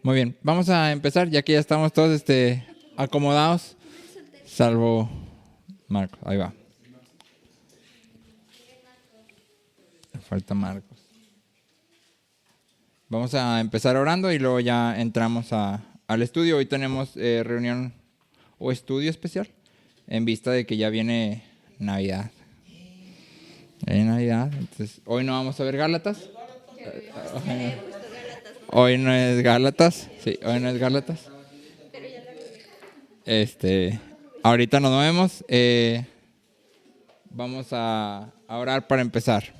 Muy bien, vamos a empezar ya que ya estamos todos acomodados, salvo Marcos. Ahí va. Falta Marcos. Vamos a empezar orando y luego ya entramos al estudio. Hoy tenemos reunión o estudio especial en vista de que ya viene Navidad. Entonces hoy no vamos a ver Gálatas. Hoy no es Gálatas. Sí, hoy no es Gálatas. Ahorita nos vemos. Vamos a orar para empezar.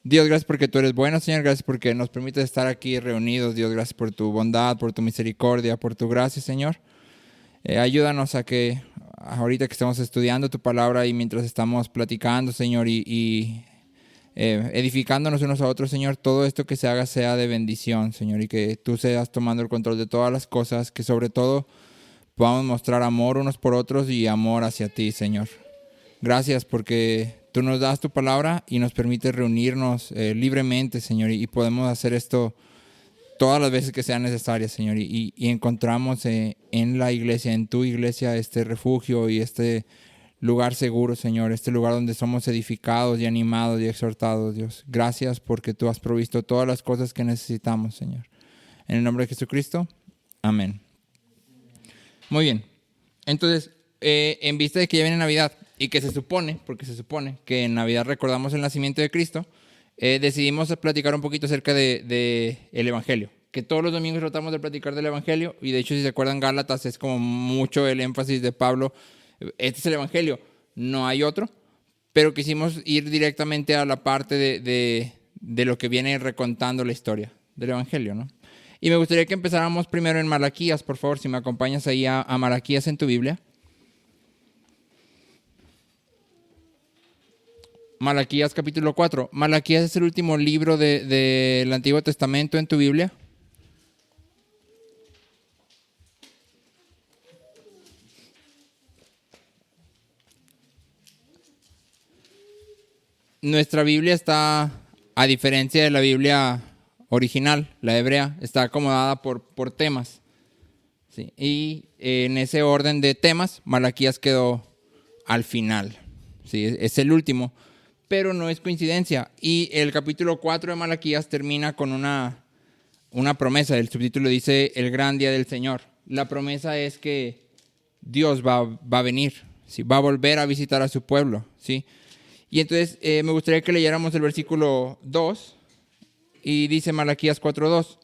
Dios, gracias porque tú eres bueno, Señor. Gracias porque nos permites estar aquí reunidos. Dios, gracias por tu bondad, por tu misericordia, por tu gracia, Señor. Ayúdanos a que ahorita que estamos estudiando tu palabra y mientras estamos platicando, Señor, y edificándonos unos a otros, Señor, todo esto que se haga sea de bendición, Señor, y que tú seas tomando el control de todas las cosas, que sobre todo podamos mostrar amor unos por otros y amor hacia ti, Señor. Gracias porque tú nos das tu palabra y nos permites reunirnos libremente, Señor, y podemos hacer esto todas las veces que sean necesarias, Señor, y encontramos en la iglesia, en tu iglesia, este refugio y este lugar seguro, Señor, este lugar donde somos edificados y animados y exhortados, Dios. Gracias porque tú has provisto todas las cosas que necesitamos, Señor. En el nombre de Jesucristo, amén. Muy bien. Entonces, en vista de que ya viene Navidad y que se supone que en Navidad recordamos el nacimiento de Cristo, decidimos platicar un poquito acerca de el Evangelio. Que todos los domingos tratamos de platicar del Evangelio y de hecho si se acuerdan Gálatas es como mucho el énfasis de Pablo. Este es el Evangelio, no hay otro, pero quisimos ir directamente a la parte de lo que viene recontando la historia del Evangelio, ¿no? Y me gustaría que empezáramos primero en Malaquías, por favor, si me acompañas ahí a Malaquías en tu Biblia. Malaquías capítulo 4. Malaquías es el último libro del Antiguo Testamento en tu Biblia. Nuestra Biblia está, a diferencia de la Biblia original, la hebrea, está acomodada por temas. ¿Sí? Y en ese orden de temas, Malaquías quedó al final. ¿Sí? Es el último, pero no es coincidencia. Y el capítulo 4 de Malaquías termina con una promesa. El subtítulo dice el gran día del Señor. La promesa es que Dios va a venir, ¿sí? Va a volver a visitar a su pueblo, ¿sí? Y entonces me gustaría que leyéramos el versículo 2 y dice Malaquías 4:2.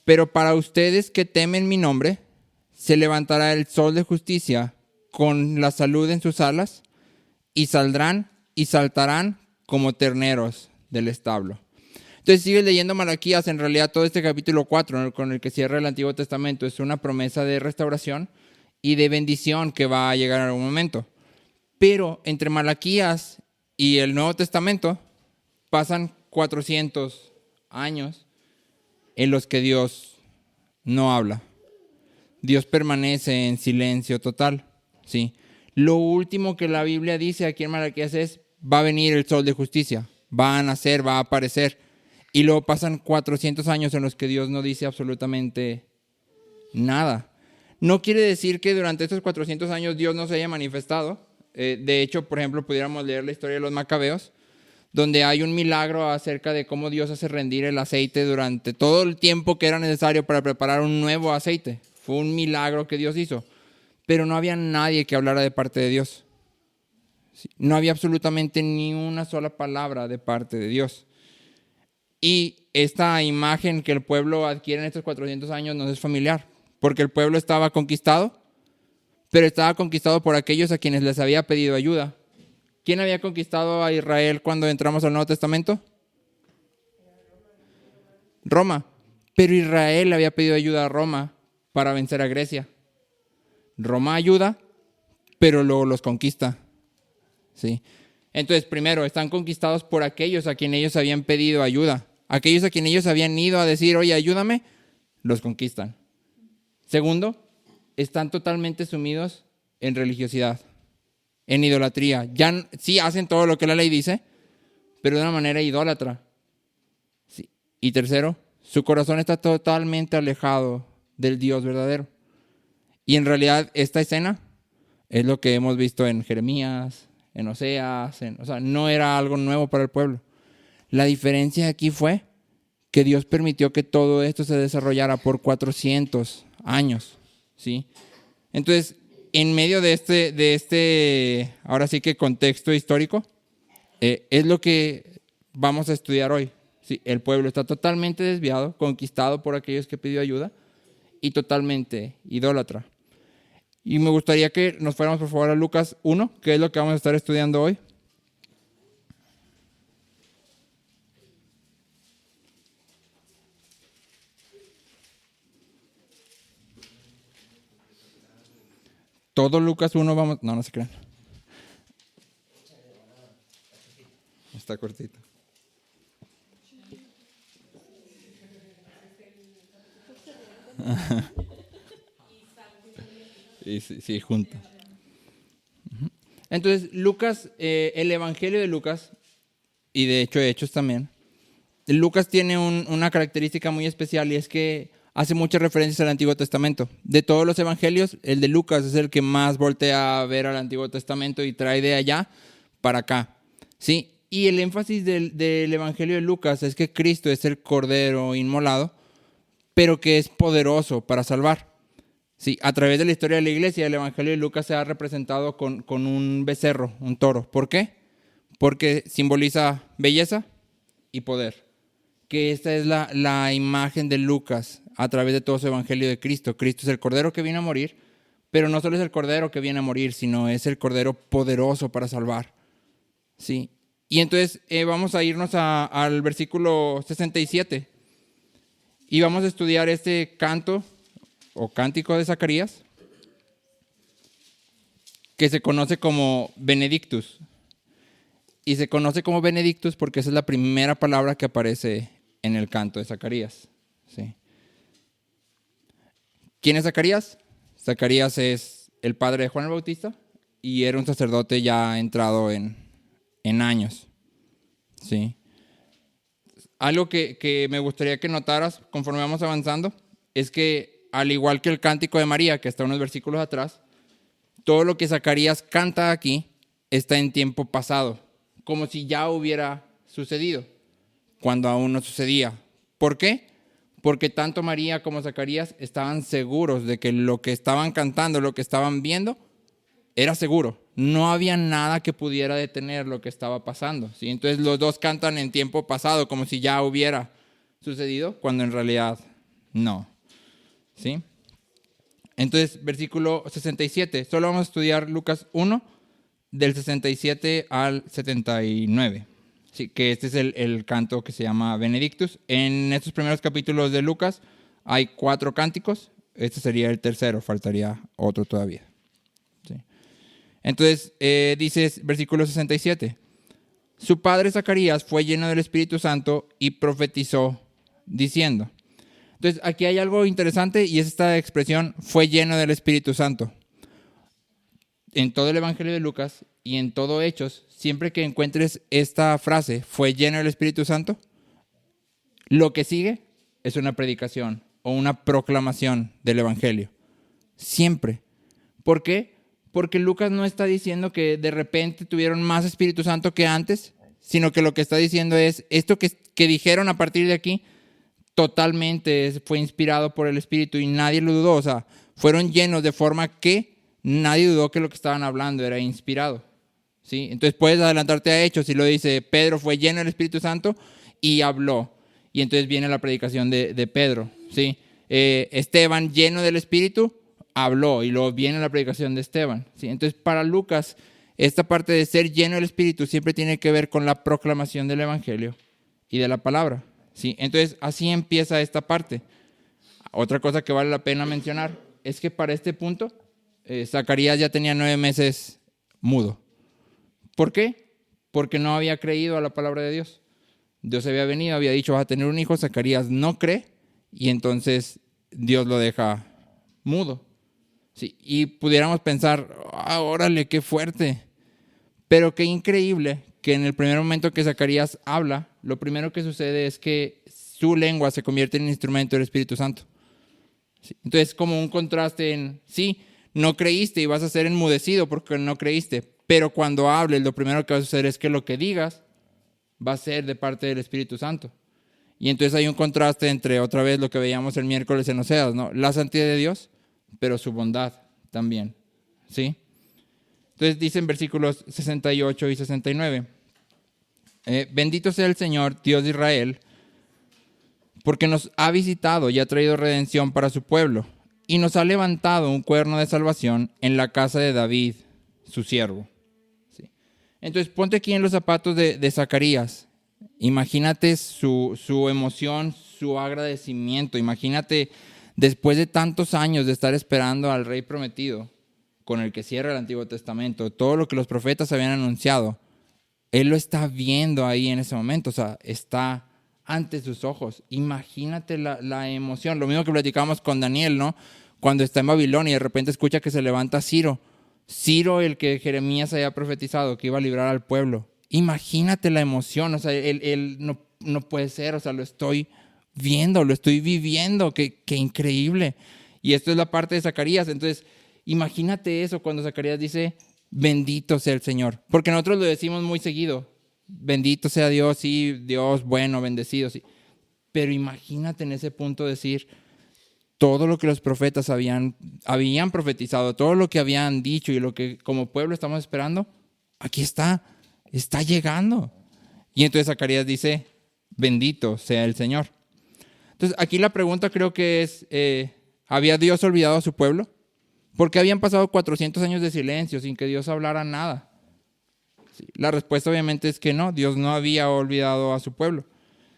Pero para ustedes que temen mi nombre, se levantará el sol de justicia con la salud en sus alas y saldrán y saltarán como terneros del establo. Entonces sigue leyendo Malaquías, en realidad todo este capítulo 4 con el que cierra el Antiguo Testamento es una promesa de restauración y de bendición que va a llegar en algún momento. Pero entre Malaquías y el Nuevo Testamento pasan 400 años en los que Dios no habla. Dios permanece en silencio total, ¿sí? Lo último que la Biblia dice aquí en Malaquías es, va a venir el sol de justicia, va a nacer, va a aparecer. Y luego pasan 400 años en los que Dios no dice absolutamente nada. No quiere decir que durante estos 400 años Dios no se haya manifestado. De hecho, por ejemplo, pudiéramos leer la historia de los Macabeos, donde hay un milagro acerca de cómo Dios hace rendir el aceite durante todo el tiempo que era necesario para preparar un nuevo aceite. Fue un milagro que Dios hizo, pero no había nadie que hablara de parte de Dios. No había absolutamente ni una sola palabra de parte de Dios. Y esta imagen que el pueblo adquiere en estos 400 años nos es familiar, porque el pueblo estaba conquistado, pero estaba conquistado por aquellos a quienes les había pedido ayuda. ¿Quién había conquistado a Israel cuando entramos al Nuevo Testamento? Roma. Pero Israel había pedido ayuda a Roma para vencer a Grecia. Roma ayuda, pero luego los conquista. ¿Sí? Entonces, primero, están conquistados por aquellos a quienes ellos habían pedido ayuda. Aquellos a quienes ellos habían ido a decir, oye, ayúdame, los conquistan. Segundo, están totalmente sumidos en religiosidad, en idolatría. Ya sí hacen todo lo que la ley dice, pero de una manera idólatra. Sí. Y tercero, Su corazón está totalmente alejado del Dios verdadero. Y en realidad esta escena es lo que hemos visto en Jeremías, en Oseas, o sea, no era algo nuevo para el pueblo. La diferencia aquí fue que Dios permitió que todo esto se desarrollara por 400 años, ¿sí? Entonces, en medio de este, ahora sí que contexto histórico, es lo que vamos a estudiar hoy. ¿Sí? El pueblo está totalmente desviado, conquistado por aquellos que pidió ayuda y totalmente idólatra. Y me gustaría que nos fuéramos por favor a Lucas 1, que es lo que vamos a estar estudiando hoy. Todo Lucas 1 vamos... No se crean. Está cortito. Y sí, junto. Entonces, Lucas, el Evangelio de Lucas, y de hecho Hechos también, Lucas tiene una característica muy especial y es que hace muchas referencias al Antiguo Testamento. De todos los evangelios, el de Lucas es el que más voltea a ver al Antiguo Testamento y trae de allá para acá. ¿Sí? Y el énfasis del Evangelio de Lucas es que Cristo es el Cordero inmolado, pero que es poderoso para salvar. Sí, a través de la historia de la iglesia, el Evangelio de Lucas se ha representado con un becerro, un toro. ¿Por qué? Porque simboliza belleza y poder. Que esta es la imagen de Lucas a través de todo su Evangelio de Cristo. Cristo es el Cordero que viene a morir, pero no solo es el Cordero que viene a morir, sino es el Cordero poderoso para salvar. ¿Sí? Y entonces vamos a irnos al versículo 67 y vamos a estudiar este canto o cántico de Zacarías, que se conoce como Benedictus. Y se conoce como Benedictus porque esa es la primera palabra que aparece en el canto de Zacarías. ¿Sí? ¿Quién es Zacarías? Zacarías es el padre de Juan el Bautista y era un sacerdote ya entrado en años. ¿Sí? Algo que me gustaría que notaras conforme vamos avanzando es que al igual que el cántico de María, que está unos versículos atrás, todo lo que Zacarías canta aquí está en tiempo pasado, como si ya hubiera sucedido, cuando aún no sucedía. ¿Por qué? Porque tanto María como Zacarías estaban seguros de que lo que estaban cantando, lo que estaban viendo, era seguro. No había nada que pudiera detener lo que estaba pasando. ¿Sí? Entonces los dos cantan en tiempo pasado, como si ya hubiera sucedido, cuando en realidad no. ¿Sí? Entonces, versículo 67. Solo vamos a estudiar Lucas 1, del 67 al 79. Sí, que este es el canto que se llama Benedictus. En estos primeros capítulos de Lucas hay 4 cánticos. Este sería el tercero, faltaría otro todavía. Sí. Entonces, dice versículo 67. Su padre Zacarías fue lleno del Espíritu Santo y profetizó diciendo. Entonces, aquí hay algo interesante y es esta expresión, fue lleno del Espíritu Santo. En todo el Evangelio de Lucas y en todo Hechos, siempre que encuentres esta frase, fue lleno del Espíritu Santo, lo que sigue es una predicación o una proclamación del Evangelio. Siempre. ¿Por qué? Porque Lucas no está diciendo que de repente tuvieron más Espíritu Santo que antes, sino que lo que está diciendo es esto que dijeron a partir de aquí, totalmente fue inspirado por el Espíritu y nadie lo dudó. O sea, fueron llenos de forma que nadie dudó que lo que estaban hablando era inspirado. ¿Sí? Entonces puedes adelantarte a Hechos y lo dice, Pedro fue lleno del Espíritu Santo y habló. Y entonces viene la predicación de Pedro. ¿Sí? Esteban lleno del Espíritu habló y luego viene la predicación de Esteban. ¿Sí? Entonces para Lucas esta parte de ser lleno del Espíritu siempre tiene que ver con la proclamación del Evangelio y de la palabra. ¿Sí? Entonces así empieza esta parte. Otra cosa que vale la pena mencionar es que para este punto Zacarías ya tenía 9 meses mudo. ¿Por qué? Porque no había creído a la palabra de Dios. Dios había venido, había dicho vas a tener un hijo, Zacarías no cree y entonces Dios lo deja mudo. ¿Sí? Y pudiéramos pensar, órale, qué fuerte. Pero qué increíble que en el primer momento que Zacarías habla, lo primero que sucede es que su lengua se convierte en instrumento del Espíritu Santo. ¿Sí? Entonces, como un contraste en, sí, no creíste y vas a ser enmudecido porque no creíste, pero cuando hables, lo primero que va a suceder es que lo que digas va a ser de parte del Espíritu Santo. Y entonces hay un contraste entre, otra vez, lo que veíamos el miércoles en Oseas, ¿no? La santidad de Dios, pero su bondad también, ¿sí? Entonces dice en versículos 68 y 69, bendito sea el Señor, Dios de Israel, porque nos ha visitado y ha traído redención para su pueblo, y nos ha levantado un cuerno de salvación en la casa de David, su siervo. ¿Sí? Entonces ponte aquí en los zapatos de Zacarías. Imagínate su emoción, su agradecimiento. Imagínate después de tantos años de estar esperando al rey prometido, con el que cierra el Antiguo Testamento, todo lo que los profetas habían anunciado, él lo está viendo ahí en ese momento, o sea, está ante sus ojos. Imagínate la emoción, lo mismo que platicamos con Daniel, ¿no? Cuando está en Babilonia y de repente escucha que se levanta Ciro, el que Jeremías había profetizado, que iba a librar al pueblo. Imagínate la emoción, o sea, él no puede ser, o sea, lo estoy viendo, lo estoy viviendo, qué increíble. Y esto es la parte de Zacarías, entonces imagínate eso cuando Zacarías dice, bendito sea el Señor, porque nosotros lo decimos muy seguido, bendito sea Dios, sí, Dios bueno, bendecido, sí. Pero imagínate en ese punto decir, todo lo que los profetas habían profetizado, todo lo que habían dicho y lo que como pueblo estamos esperando, aquí está llegando. Y entonces Zacarías dice, bendito sea el Señor. Entonces aquí la pregunta creo que es, ¿había Dios olvidado a su pueblo? Porque habían pasado 400 años de silencio sin que Dios hablara nada. Sí, la respuesta obviamente es que no, Dios no había olvidado a su pueblo,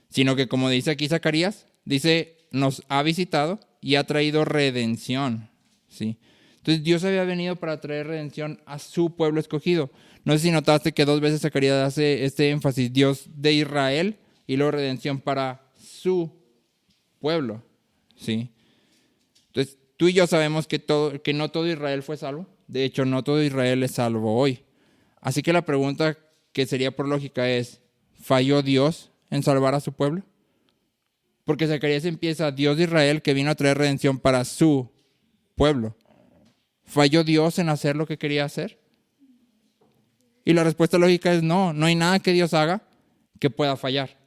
sino que como dice aquí Zacarías, dice, nos ha visitado y ha traído redención. ¿Sí? Entonces Dios había venido para traer redención a su pueblo escogido. No sé si notaste que 2 veces Zacarías hace este énfasis, Dios de Israel y luego redención para su pueblo. ¿Sí? Entonces tú y yo sabemos que no todo Israel fue salvo. De hecho, no todo Israel es salvo hoy. Así que la pregunta que sería por lógica es, ¿falló Dios en salvar a su pueblo? Porque Zacarías empieza, Dios de Israel que vino a traer redención para su pueblo. ¿Falló Dios en hacer lo que quería hacer? Y la respuesta lógica es no hay nada que Dios haga que pueda fallar.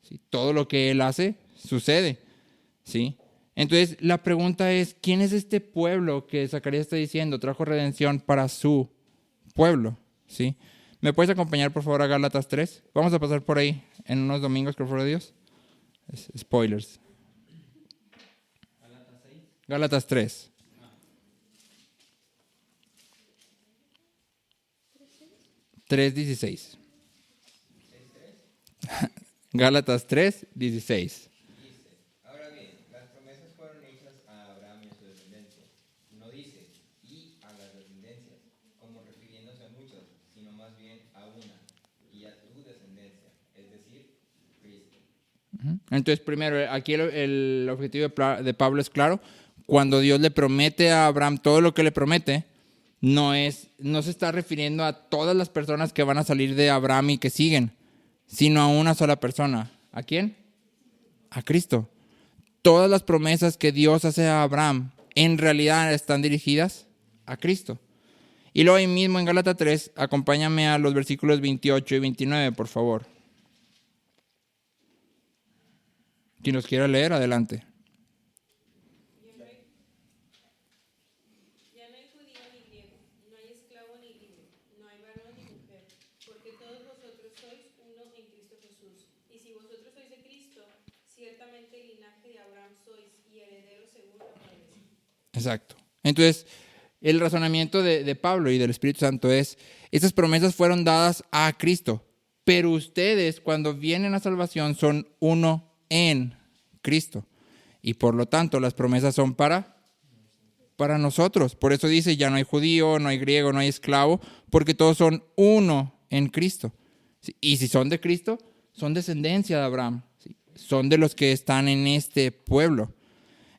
¿Sí? Todo lo que Él hace sucede. ¿Sí? Entonces la pregunta es, ¿quién es este pueblo que Zacarías está diciendo trajo redención para su pueblo? ¿Sí? ¿Me puedes acompañar por favor a Gálatas 3? Vamos a pasar por ahí en unos domingos, por favor de Dios. Spoilers. Gálatas 3. Gálatas 3:16. Ahora bien, las promesas fueron hechas a Abraham y a su descendencia. No dice, y a las descendencias, como refiriéndose a muchas, sino más bien a una, y a tu descendencia, es decir, Cristo. Entonces, primero, aquí el objetivo de Pablo es claro. Cuando Dios le promete a Abraham todo lo que le promete, no se está refiriendo a todas las personas que van a salir de Abraham y que siguen, sino a una sola persona. ¿A quién? A Cristo. Todas las promesas que Dios hace a Abraham en realidad están dirigidas a Cristo. Y luego ahí mismo en Gálatas 3, acompáñame a los versículos 28 y 29, por favor. Quien los quiera leer, adelante. Ya no hay judío ni griego, no hay esclavo ni libre, no hay varón ni mujer, porque todos vosotros sois uno en Cristo Jesús. Y si vosotros sois de Cristo, ciertamente el linaje de Abraham sois y herederos según la promesa. Exacto. Entonces, el razonamiento de Pablo y del Espíritu Santo es, estas promesas fueron dadas a Cristo, pero ustedes cuando vienen a salvación son uno en Cristo. Y por lo tanto, las promesas son para nosotros. Por eso dice, ya no hay judío, no hay griego, no hay esclavo, porque todos son uno en Cristo. Y si son de Cristo, son descendencia de Abraham. Son de los que están en este pueblo.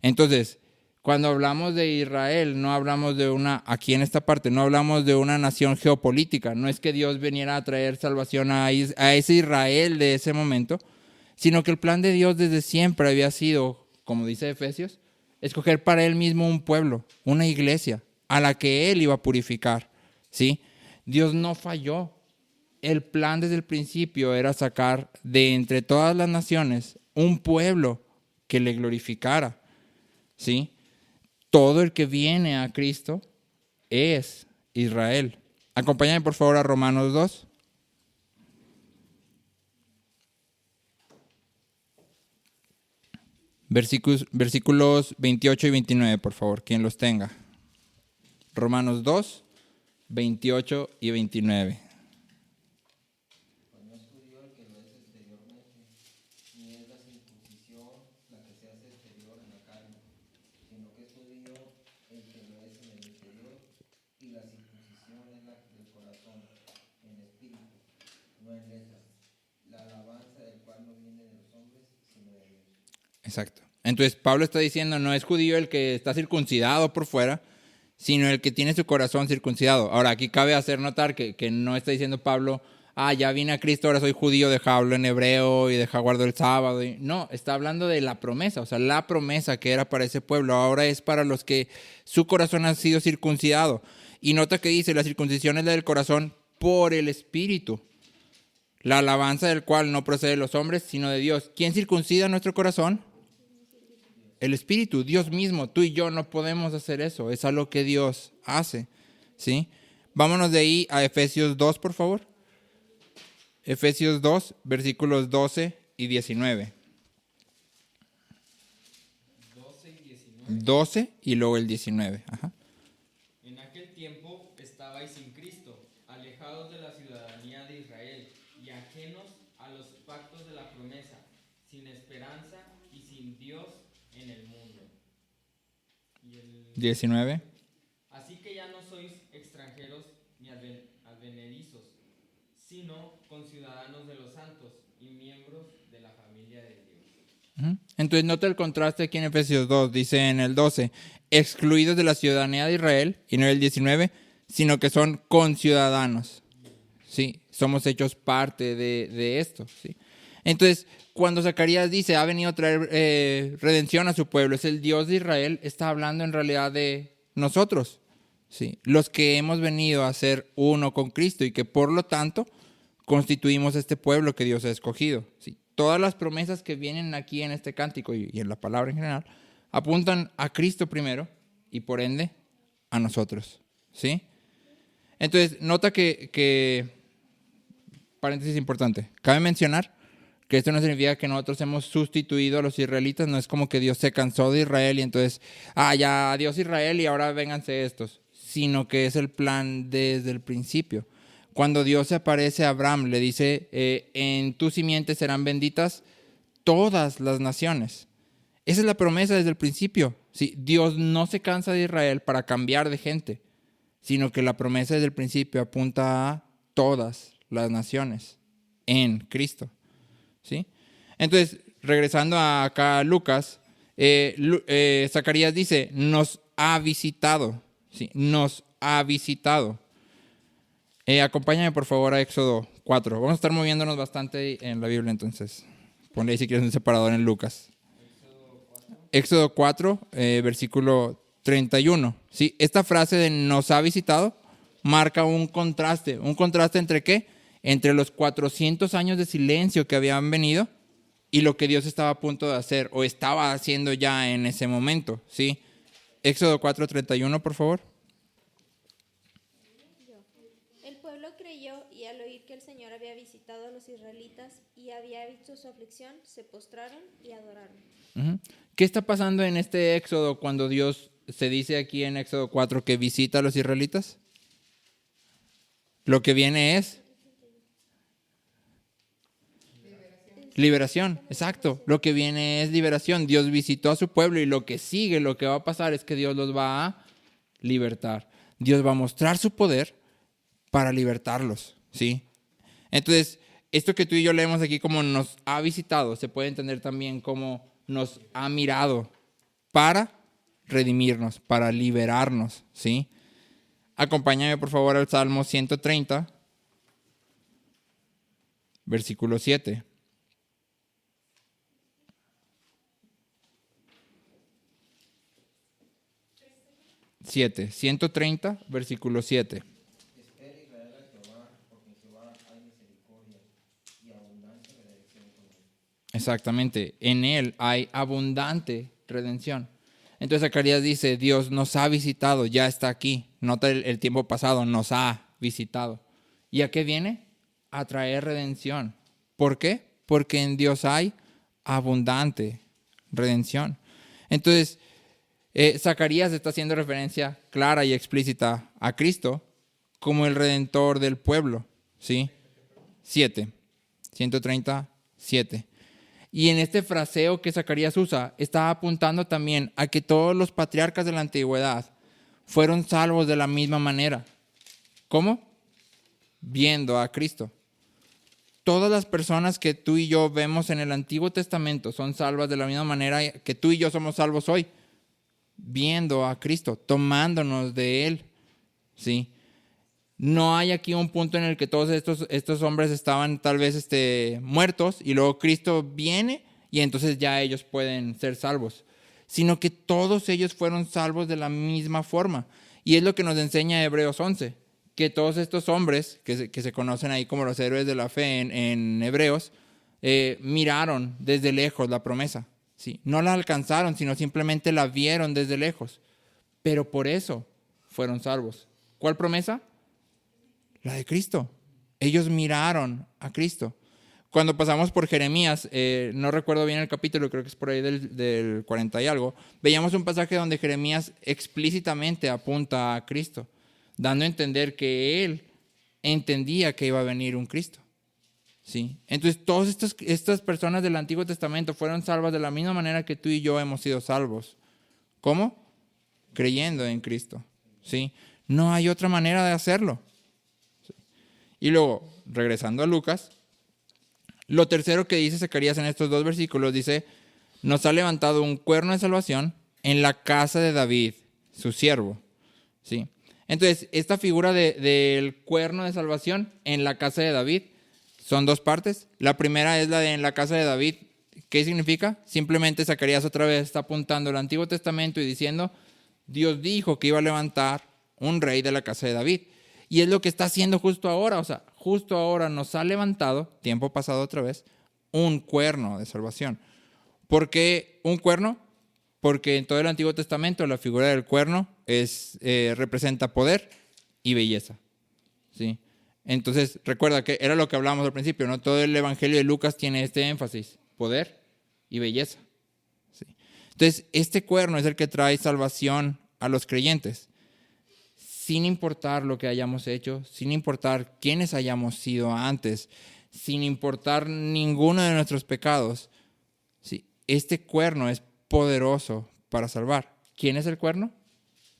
Entonces, cuando hablamos de Israel, no hablamos de aquí en esta parte, no hablamos de una nación geopolítica. No es que Dios viniera a traer salvación a ese Israel de ese momento, sino que el plan de Dios desde siempre había sido, como dice Efesios, escoger para Él mismo un pueblo, una iglesia, a la que Él iba a purificar, ¿sí? Dios no falló. El plan desde el principio era sacar de entre todas las naciones un pueblo que le glorificara, ¿sí? Todo el que viene a Cristo es Israel. Acompáñame por favor a Romanos 2. Versículos 28 y 29, por favor, quien los tenga. Romanos 2, 28 y 29. Pues no es judío el que lo es exteriormente, ni es la circuncisión la que se hace exterior en la carne, sino que es judío el que lo es en el interior, y la circuncisión es la del corazón, en espíritu, no en letras, la alabanza del cual no viene de los hombres, sino de Dios. Exacto. Entonces Pablo está diciendo, no es judío el que está circuncidado por fuera, sino el que tiene su corazón circuncidado. Ahora, aquí cabe hacer notar que no está diciendo Pablo, ya vine a Cristo, ahora soy judío, deja hablo en hebreo y deja guardo el sábado. No, está hablando de la promesa, o sea, la promesa que era para ese pueblo, ahora es para los que su corazón ha sido circuncidado. Y nota que dice, la circuncisión es la del corazón por el Espíritu, la alabanza del cual no procede de los hombres, sino de Dios. ¿Quién circuncida nuestro corazón? El Espíritu, Dios mismo. Tú y yo no podemos hacer eso. Es algo que Dios hace, ¿sí? Vámonos de ahí a Efesios 2, por favor. Efesios 2, versículos 12 y 19. 12 y 19. 12 y luego el 19. Ajá. En aquel tiempo estabais sin Cristo, alejados de la ciudadanía de Israel y ajenos a los pactos de la promesa, sin esperanza y sin Dios en el mundo. Y el 19. Así que ya no sois extranjeros ni advenedizos, sino conciudadanos de los santos y miembros de la familia de Dios. Entonces nota el contraste aquí en Efesios 2. Dice en el 12, excluidos de la ciudadanía de Israel, y no en el 19, sino que son conciudadanos. Sí, somos hechos parte de esto. ¿Sí? Entonces, cuando Zacarías dice, ha venido a traer redención a su pueblo, es el Dios de Israel, está hablando en realidad de nosotros, ¿sí? Los que hemos venido a ser uno con Cristo y que por lo tanto constituimos este pueblo que Dios ha escogido. ¿Sí? Todas las promesas que vienen aquí en este cántico y en la palabra en general apuntan a Cristo primero y por ende a nosotros. ¿Sí? Entonces, nota que paréntesis importante, cabe mencionar que esto no significa que nosotros hemos sustituido a los israelitas, no es como que Dios se cansó de Israel y entonces, ya adiós Israel y ahora vénganse estos, sino que es el plan desde el principio. Cuando Dios se aparece a Abraham, le dice, en tu simiente serán benditas todas las naciones. Esa es la promesa desde el principio. ¿Sí? Dios no se cansa de Israel para cambiar de gente, sino que la promesa desde el principio apunta a todas las naciones en Cristo. ¿Sí? Entonces, regresando acá a Lucas, Zacarías dice, nos ha visitado. ¿Sí? Nos ha visitado. Acompáñame por favor a Éxodo 4. Vamos a estar moviéndonos bastante en la Biblia, entonces. Ponle ahí si quieres un separador en Lucas. Éxodo 4, versículo 31. ¿Sí? Esta frase de nos ha visitado marca un contraste. ¿Un contraste entre qué? Entre los 400 años de silencio que habían venido y lo que Dios estaba a punto de hacer o estaba haciendo ya en ese momento. ¿Sí? Éxodo 4, 31, por favor. El pueblo creyó y al oír que el Señor había visitado a los israelitas y había visto su aflicción, se postraron y adoraron. ¿Qué está pasando en este Éxodo cuando Dios se dice aquí en Éxodo 4 que visita a los israelitas? Lo que viene es liberación, exacto. Lo que viene es liberación. Dios visitó a su pueblo y lo que sigue, lo que va a pasar es que Dios los va a libertar. Dios va a mostrar su poder para libertarlos, ¿sí? Entonces, esto que tú y yo leemos aquí como nos ha visitado, se puede entender también como nos ha mirado para redimirnos, para liberarnos, ¿sí? Acompáñame por favor al Salmo 130, versículo 7. 7. 130, versículo 7. Espera Israel a Jehová, porque en Jehová hay misericordia y abundancia de redención con él. Exactamente, en Él hay abundante redención. Entonces Zacarías dice, Dios nos ha visitado, ya está aquí. Nota el tiempo pasado, nos ha visitado. ¿Y a qué viene? A traer redención. ¿Por qué? Porque en Dios hay abundante redención. Entonces, Zacarías está haciendo referencia clara y explícita a Cristo como el Redentor del pueblo. ¿Sí? 7. 137. Y en este fraseo que Zacarías usa, está apuntando también a que todos los patriarcas de la antigüedad fueron salvos de la misma manera. ¿Cómo? Viendo a Cristo. Todas las personas que tú y yo vemos en el Antiguo Testamento son salvas de la misma manera que tú y yo somos salvos hoy. Viendo a Cristo, tomándonos de Él. ¿Sí? No hay aquí un punto en el que todos estos hombres estaban tal vez muertos y luego Cristo viene y entonces ya ellos pueden ser salvos, sino que todos ellos fueron salvos de la misma forma. Y es lo que nos enseña Hebreos 11, que todos estos hombres que se conocen ahí como los héroes de la fe en Hebreos, miraron desde lejos la promesa. ¿Sí? No la alcanzaron, sino simplemente la vieron desde lejos, pero por eso fueron salvos. ¿Cuál promesa? La de Cristo. Ellos miraron a Cristo. Cuando pasamos por Jeremías, no recuerdo bien el capítulo, creo que es por ahí del 40 y algo, veíamos un pasaje donde Jeremías explícitamente apunta a Cristo, dando a entender que él entendía que iba a venir un Cristo. ¿Sí? Entonces, todas estas personas del Antiguo Testamento fueron salvas de la misma manera que tú y yo hemos sido salvos. ¿Cómo? Creyendo en Cristo. ¿Sí? No hay otra manera de hacerlo. Y luego, regresando a Lucas, lo tercero que dice Zacarías en estos 2 versículos, dice, nos ha levantado un cuerno de salvación en la casa de David, su siervo. ¿Sí? Entonces, esta figura del cuerno de salvación en la casa de David son 2 partes. La primera es la de en la casa de David. ¿Qué significa? Simplemente Zacarías otra vez está apuntando al Antiguo Testamento y diciendo, Dios dijo que iba a levantar un rey de la casa de David. Y es lo que está haciendo justo ahora. O sea, justo ahora nos ha levantado, tiempo pasado otra vez, un cuerno de salvación. ¿Por qué un cuerno? Porque en todo el Antiguo Testamento la figura del cuerno representa poder y belleza. ¿Sí? Entonces, recuerda que era lo que hablábamos al principio, ¿no? Todo el Evangelio de Lucas tiene este énfasis, poder y belleza. ¿Sí? Entonces, este cuerno es el que trae salvación a los creyentes. Sin importar lo que hayamos hecho, sin importar quiénes hayamos sido antes, sin importar ninguno de nuestros pecados, ¿sí? Este cuerno es poderoso para salvar. ¿Quién es el cuerno?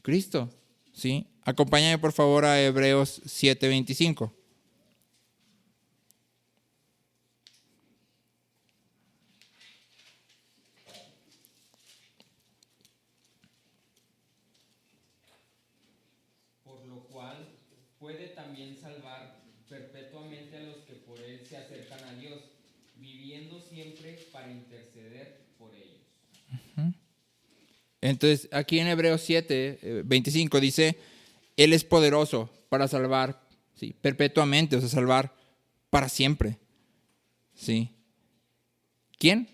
Cristo. ¿Sí? Acompáñame por favor a Hebreos 7:25. Por lo cual puede también salvar perpetuamente a los que por él se acercan a Dios, viviendo siempre para interceder por ellos. Entonces, aquí en Hebreos 7:25 dice, Él es poderoso para salvar, ¿sí? Perpetuamente, o sea, salvar para siempre. ¿Sí? ¿Quién?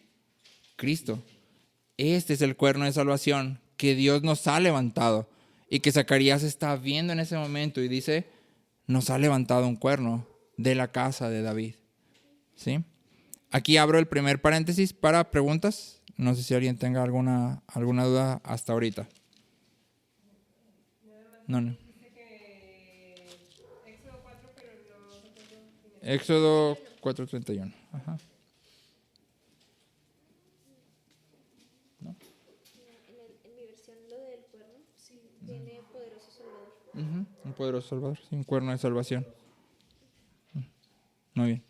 Cristo. Este es el cuerno de salvación que Dios nos ha levantado y que Zacarías está viendo en ese momento y dice, nos ha levantado un cuerno de la casa de David. ¿Sí? Aquí abro el primer paréntesis para preguntas. No sé si alguien tenga alguna duda hasta ahorita. No. Éxodo 4:31. Ajá. ¿No? En mi versión, lo del cuerno, sí, tiene poderoso salvador. Un poderoso salvador, sí, un cuerno de salvación. Muy bien.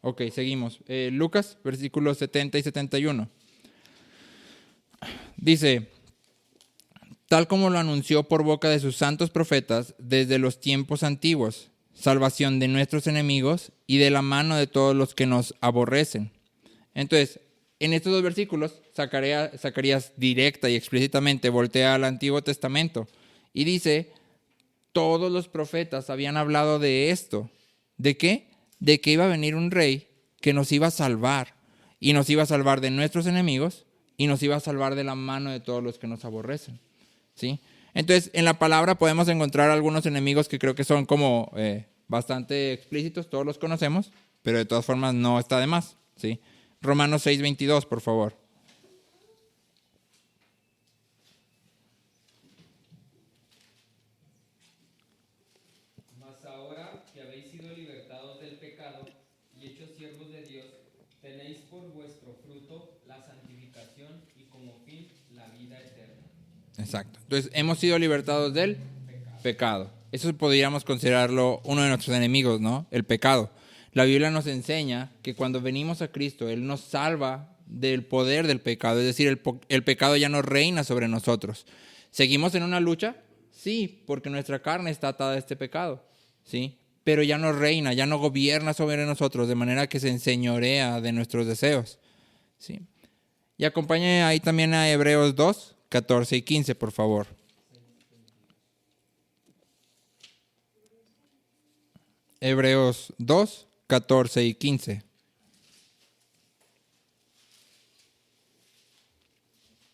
Ok, seguimos. Lucas, versículos 70 y 71. Dice, tal como lo anunció por boca de sus santos profetas desde los tiempos antiguos, salvación de nuestros enemigos y de la mano de todos los que nos aborrecen. Entonces, en estos 2 versículos, Zacarías directa y explícitamente voltea al Antiguo Testamento Y dice, todos los profetas habían hablado de esto. ¿De qué? De que iba a venir un rey que nos iba a salvar. Y nos iba a salvar de nuestros enemigos y nos iba a salvar de la mano de todos los que nos aborrecen. ¿Sí? Entonces, en la palabra podemos encontrar algunos enemigos que creo que son como bastante explícitos, todos los conocemos, pero de todas formas no está de más. ¿Sí? Romanos 6:22, por favor. Mas ahora que habéis sido libertados del pecado y hechos siervos de Dios, tenéis por vuestro fruto la santificación y como fin la vida eterna. Exacto. Entonces, hemos sido libertados del pecado. Eso podríamos considerarlo uno de nuestros enemigos, ¿no? El pecado. La Biblia nos enseña que cuando venimos a Cristo, Él nos salva del poder del pecado. Es decir, el pecado ya no reina sobre nosotros. ¿Seguimos en una lucha? Sí, porque nuestra carne está atada a este pecado. ¿Sí? Pero ya no reina, ya no gobierna sobre nosotros, de manera que se enseñorea de nuestros deseos. ¿Sí? Y acompañe ahí también a Hebreos 2, 14 y 15, por favor. Hebreos 2, 14 y 15.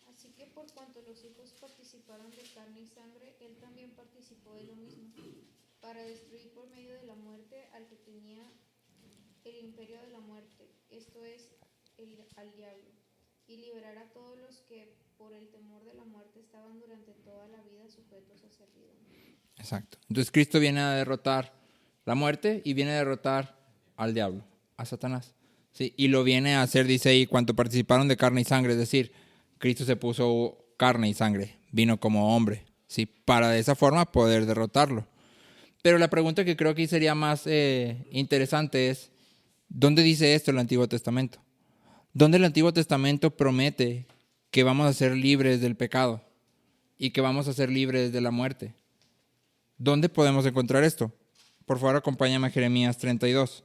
Así que por cuanto los hijos participaron de carne y sangre, él también participó de lo mismo, para destruir por medio de la muerte al que tenía el imperio de la muerte, esto es, al diablo, y liberar a todos los que por el temor de la muerte estaban durante toda la vida sujetos a servidumbre. Exacto. Entonces Cristo viene a derrotar la muerte y viene a derrotar al diablo, a Satanás. ¿Sí? Y lo viene a hacer, dice ahí, cuanto participaron de carne y sangre, es decir, Cristo se puso carne y sangre, vino como hombre, ¿sí? Para de esa forma poder derrotarlo. Pero la pregunta que creo que sería más interesante es, ¿dónde dice esto el Antiguo Testamento? ¿Dónde el Antiguo Testamento promete que vamos a ser libres del pecado y que vamos a ser libres de la muerte? ¿Dónde podemos encontrar esto? Por favor, acompáñame a Jeremías 32.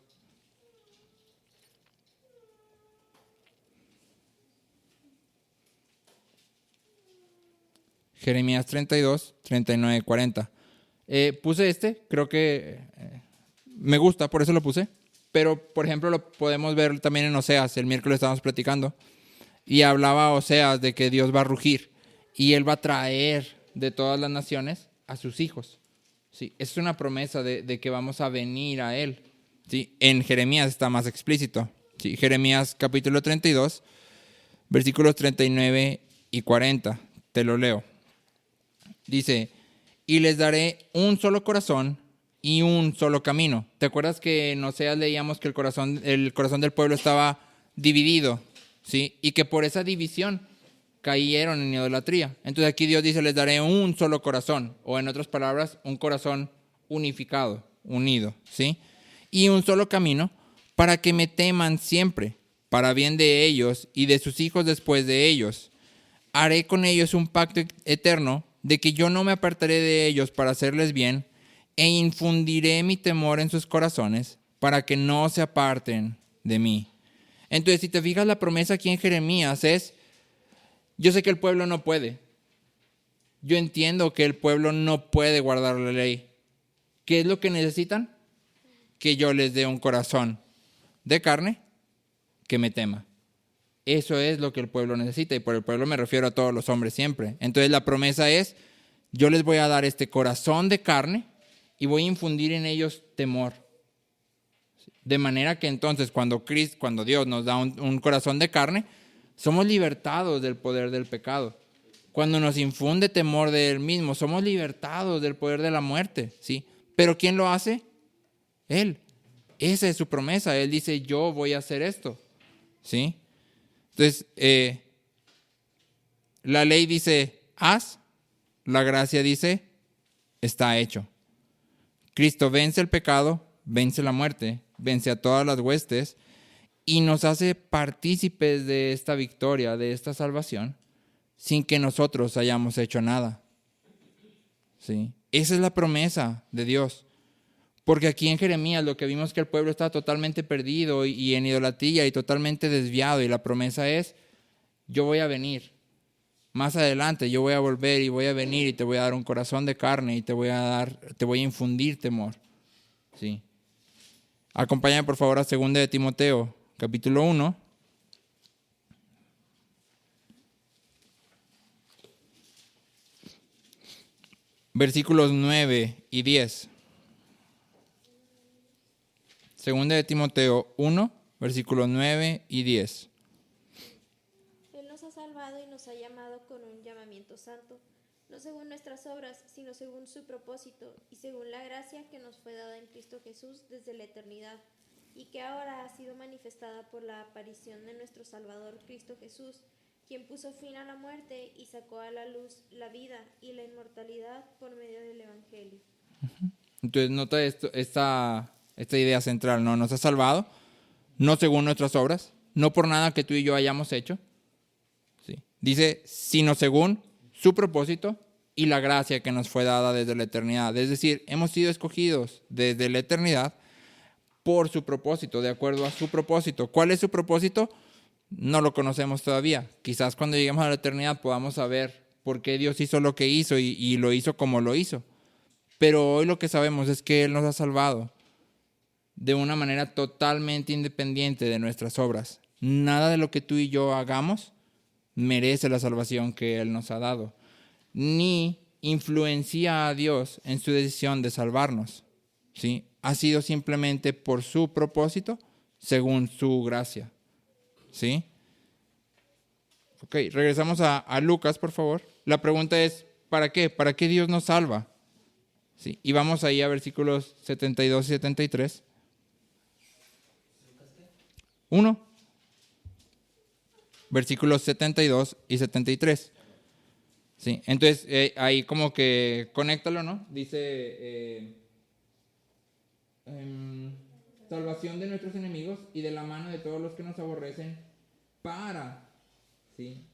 Jeremías 32, 39 y 40. Puse creo que me gusta, por eso lo puse. Pero, por ejemplo, lo podemos ver también en Oseas. El miércoles estábamos platicando. Y hablaba Oseas de que Dios va a rugir. Y Él va a traer de todas las naciones a sus hijos. ¿Sí? Es una promesa de que vamos a venir a Él. ¿Sí? En Jeremías está más explícito. ¿Sí? Jeremías capítulo 32, versículos 39 y 40. Te lo leo. Dice, y les daré un solo corazón y un solo camino. ¿Te acuerdas que en Oseas leíamos que el corazón del pueblo estaba dividido? ¿Sí? Y que por esa división cayeron en idolatría. Entonces aquí Dios dice, les daré un solo corazón, o en otras palabras, un corazón unificado, unido, ¿sí? Y un solo camino para que me teman siempre, para bien de ellos y de sus hijos después de ellos. Haré con ellos un pacto eterno de que yo no me apartaré de ellos para hacerles bien, e infundiré mi temor en sus corazones para que no se aparten de mí. Entonces, si te fijas, la promesa aquí en Jeremías es, yo sé que el pueblo no puede. Yo entiendo que el pueblo no puede guardar la ley. ¿Qué es lo que necesitan? Que yo les dé un corazón de carne que me tema. Eso es lo que el pueblo necesita, y por el pueblo me refiero a todos los hombres siempre. Entonces la promesa es, yo les voy a dar este corazón de carne y voy a infundir en ellos temor. De manera que entonces cuando Dios nos da un corazón de carne, somos libertados del poder del pecado. Cuando nos infunde temor de Él mismo, somos libertados del poder de la muerte, ¿sí? ¿Pero quién lo hace? Él. Esa es su promesa. Él dice, yo voy a hacer esto, ¿sí? Entonces, la ley dice, haz. La gracia dice, está hecho. Cristo vence el pecado, vence la muerte, vence a todas las huestes y nos hace partícipes de esta victoria, de esta salvación, sin que nosotros hayamos hecho nada. ¿Sí? Esa es la promesa de Dios. Porque aquí en Jeremías lo que vimos es que el pueblo está totalmente perdido y en idolatría y totalmente desviado. Y la promesa es, yo voy a venir más adelante yo voy a volver y voy a venir y te voy a dar un corazón de carne y te voy a infundir temor. ¿Sí? Acompáñame por favor a 2 de Timoteo, capítulo 1. Versículos 9 y 10. 2 de Timoteo 1, versículos 9 y 10. Él nos ha salvado y nos ha llamado con un llamamiento santo, no según nuestras obras, sino según su propósito y según la gracia que nos fue dada en Cristo Jesús desde la eternidad, y que ahora ha sido manifestada por la aparición de nuestro Salvador Cristo Jesús, quien puso fin a la muerte y sacó a la luz la vida y la inmortalidad por medio del Evangelio. Entonces nota esta idea central, ¿no? Nos ha salvado, no según nuestras obras, no por nada que tú y yo hayamos hecho. ¿Sí? Dice, sino según su propósito y la gracia que nos fue dada desde la eternidad. Es decir, hemos sido escogidos desde la eternidad por su propósito, de acuerdo a su propósito. ¿Cuál es su propósito? No lo conocemos todavía. Quizás cuando lleguemos a la eternidad podamos saber por qué Dios hizo lo que hizo y lo hizo como lo hizo. Pero hoy lo que sabemos es que Él nos ha salvado de una manera totalmente independiente de nuestras obras. Nada de lo que tú y yo hagamos merece la salvación que Él nos ha dado, ni influencia a Dios en su decisión de salvarnos. ¿Sí? Ha sido simplemente por su propósito, según su gracia. ¿Sí? Ok, regresamos a Lucas, por favor. La pregunta es, ¿para qué? ¿Para qué Dios nos salva? ¿Sí? Y vamos ahí a versículos 72 y 73. 1. Versículos 72 y 73. ¿Sí? Entonces, ahí como que conéctalo, ¿no? Dice, salvación de nuestros enemigos y de la mano de todos los que nos aborrecen, ¿sí?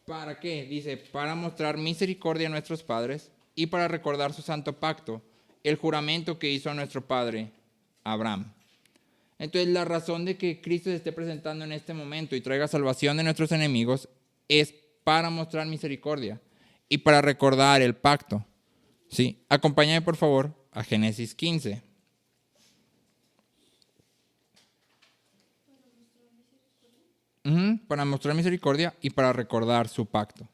¿Para qué? Dice, para mostrar misericordia a nuestros padres y para recordar su santo pacto, el juramento que hizo a nuestro padre Abraham. Entonces, la razón de que Cristo se esté presentando en este momento y traiga salvación de nuestros enemigos es para mostrar misericordia y para recordar el pacto. ¿Sí? Acompáñame, por favor, a Génesis 15. Para mostrar misericordia y para recordar su pacto.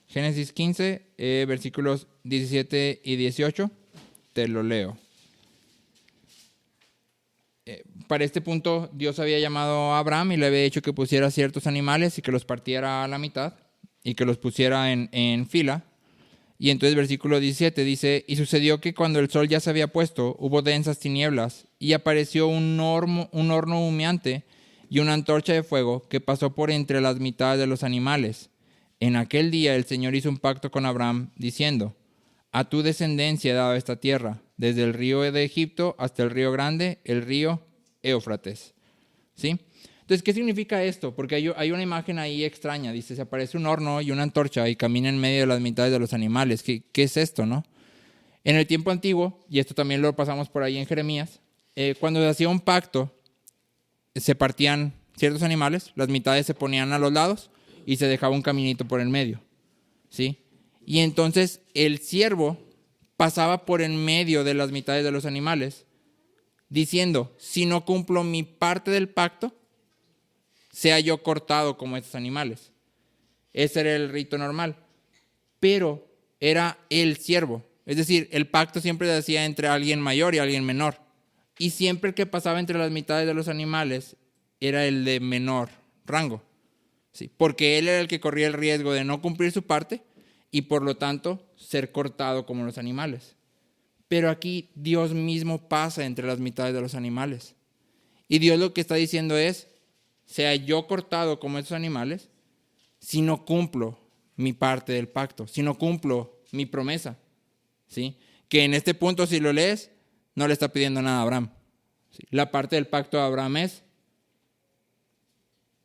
Génesis 15, versículos 17 y 18, te lo leo. Para este punto, Dios había llamado a Abraham y le había dicho que pusiera ciertos animales y que los partiera a la mitad y que los pusiera en fila. Y entonces versículo 17 dice, y sucedió que cuando el sol ya se había puesto, hubo densas tinieblas y apareció un horno humeante y una antorcha de fuego que pasó por entre las mitades de los animales. En aquel día el Señor hizo un pacto con Abraham diciendo, a tu descendencia he dado esta tierra, desde el río de Egipto hasta el río grande, el río Éufrates. ¿Sí? Entonces, ¿qué significa esto? Porque hay una imagen ahí extraña. Dice, se aparece un horno y una antorcha y camina en medio de las mitades de los animales. ¿Qué es esto, no? En el tiempo antiguo, y esto también lo pasamos por ahí en Jeremías, cuando se hacía un pacto, se partían ciertos animales, las mitades se ponían a los lados y se dejaba un caminito por el medio. ¿Sí? Y entonces el siervo pasaba por en medio de las mitades de los animales, diciendo, si no cumplo mi parte del pacto, sea yo cortado como estos animales. Ese era el rito normal. Pero era el siervo. Es decir, el pacto siempre se hacía entre alguien mayor y alguien menor. Y siempre el que pasaba entre las mitades de los animales era el de menor rango. ¿Sí? Porque él era el que corría el riesgo de no cumplir su parte y por lo tanto ser cortado como los animales. Pero aquí Dios mismo pasa entre las mitades de los animales. Y Dios lo que está diciendo es, sea yo cortado como esos animales, si no cumplo mi parte del pacto, si no cumplo mi promesa. ¿Sí? Que en este punto, si lo lees, no le está pidiendo nada a Abraham. ¿Sí? La parte del pacto de Abraham es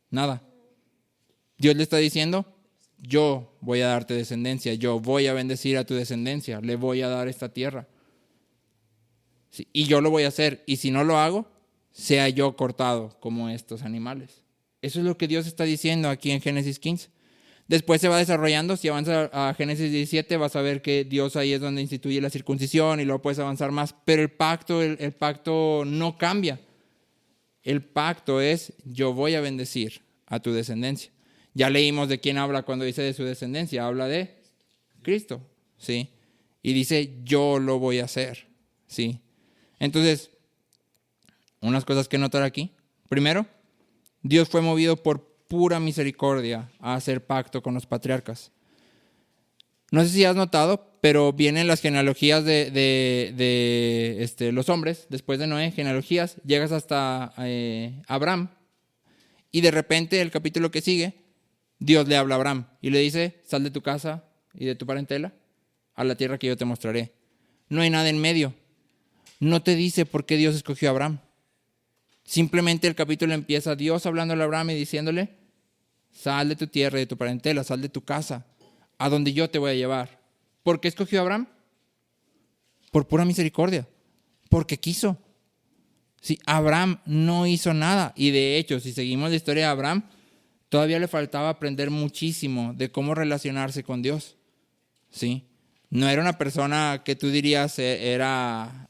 nada. Dios le está diciendo, yo voy a darte descendencia, yo voy a bendecir a tu descendencia, le voy a dar esta tierra. ¿sí? Y yo lo voy a hacer. Y si no lo hago, sea yo cortado como estos animales. Eso es lo que Dios está diciendo aquí en Génesis 15. Después se va desarrollando. Si avanzas a Génesis 17, vas a ver que Dios ahí es donde instituye la circuncisión y luego puedes avanzar más. Pero el pacto no cambia. El pacto es: yo voy a bendecir a tu descendencia. Ya leímos de quién habla cuando dice de su descendencia. Habla de Cristo, ¿sí? Y dice: yo lo voy a hacer, ¿sí? Entonces, unas cosas que notar aquí. Primero, Dios fue movido por pura misericordia a hacer pacto con los patriarcas. No sé si has notado, pero vienen las genealogías de los hombres, después de Noé, genealogías, llegas hasta Abraham, y de repente el capítulo que sigue, Dios le habla a Abraham y le dice: sal de tu casa y de tu parentela a la tierra que yo te mostraré. No hay nada en medio. No te dice por qué Dios escogió a Abraham. Simplemente el capítulo empieza Dios hablándole a Abraham y diciéndole: sal de tu tierra y de tu parentela, sal de tu casa, a donde yo te voy a llevar. ¿Por qué escogió a Abraham? Por pura misericordia, porque quiso. Sí, Abraham no hizo nada. Y de hecho, si seguimos la historia de Abraham, todavía le faltaba aprender muchísimo de cómo relacionarse con Dios. ¿Sí? No era una persona que tú dirías era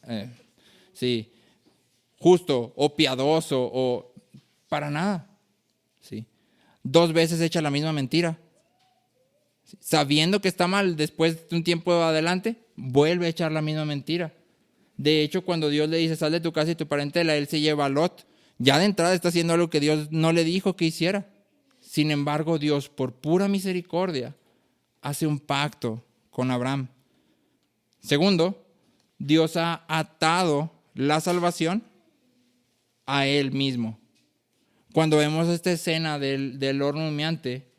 justo o piadoso o para nada. ¿Sí? 2 veces echa la misma mentira. ¿Sí? Sabiendo que está mal, después de un tiempo adelante, vuelve a echar la misma mentira. De hecho, cuando Dios le dice: sal de tu casa y tu parentela, él se lleva a Lot. Ya de entrada está haciendo algo que Dios no le dijo que hiciera. Sin embargo, Dios, por pura misericordia, hace un pacto con Abraham. Segundo, Dios ha atado la salvación a Él mismo. Cuando vemos esta escena del horno humeante,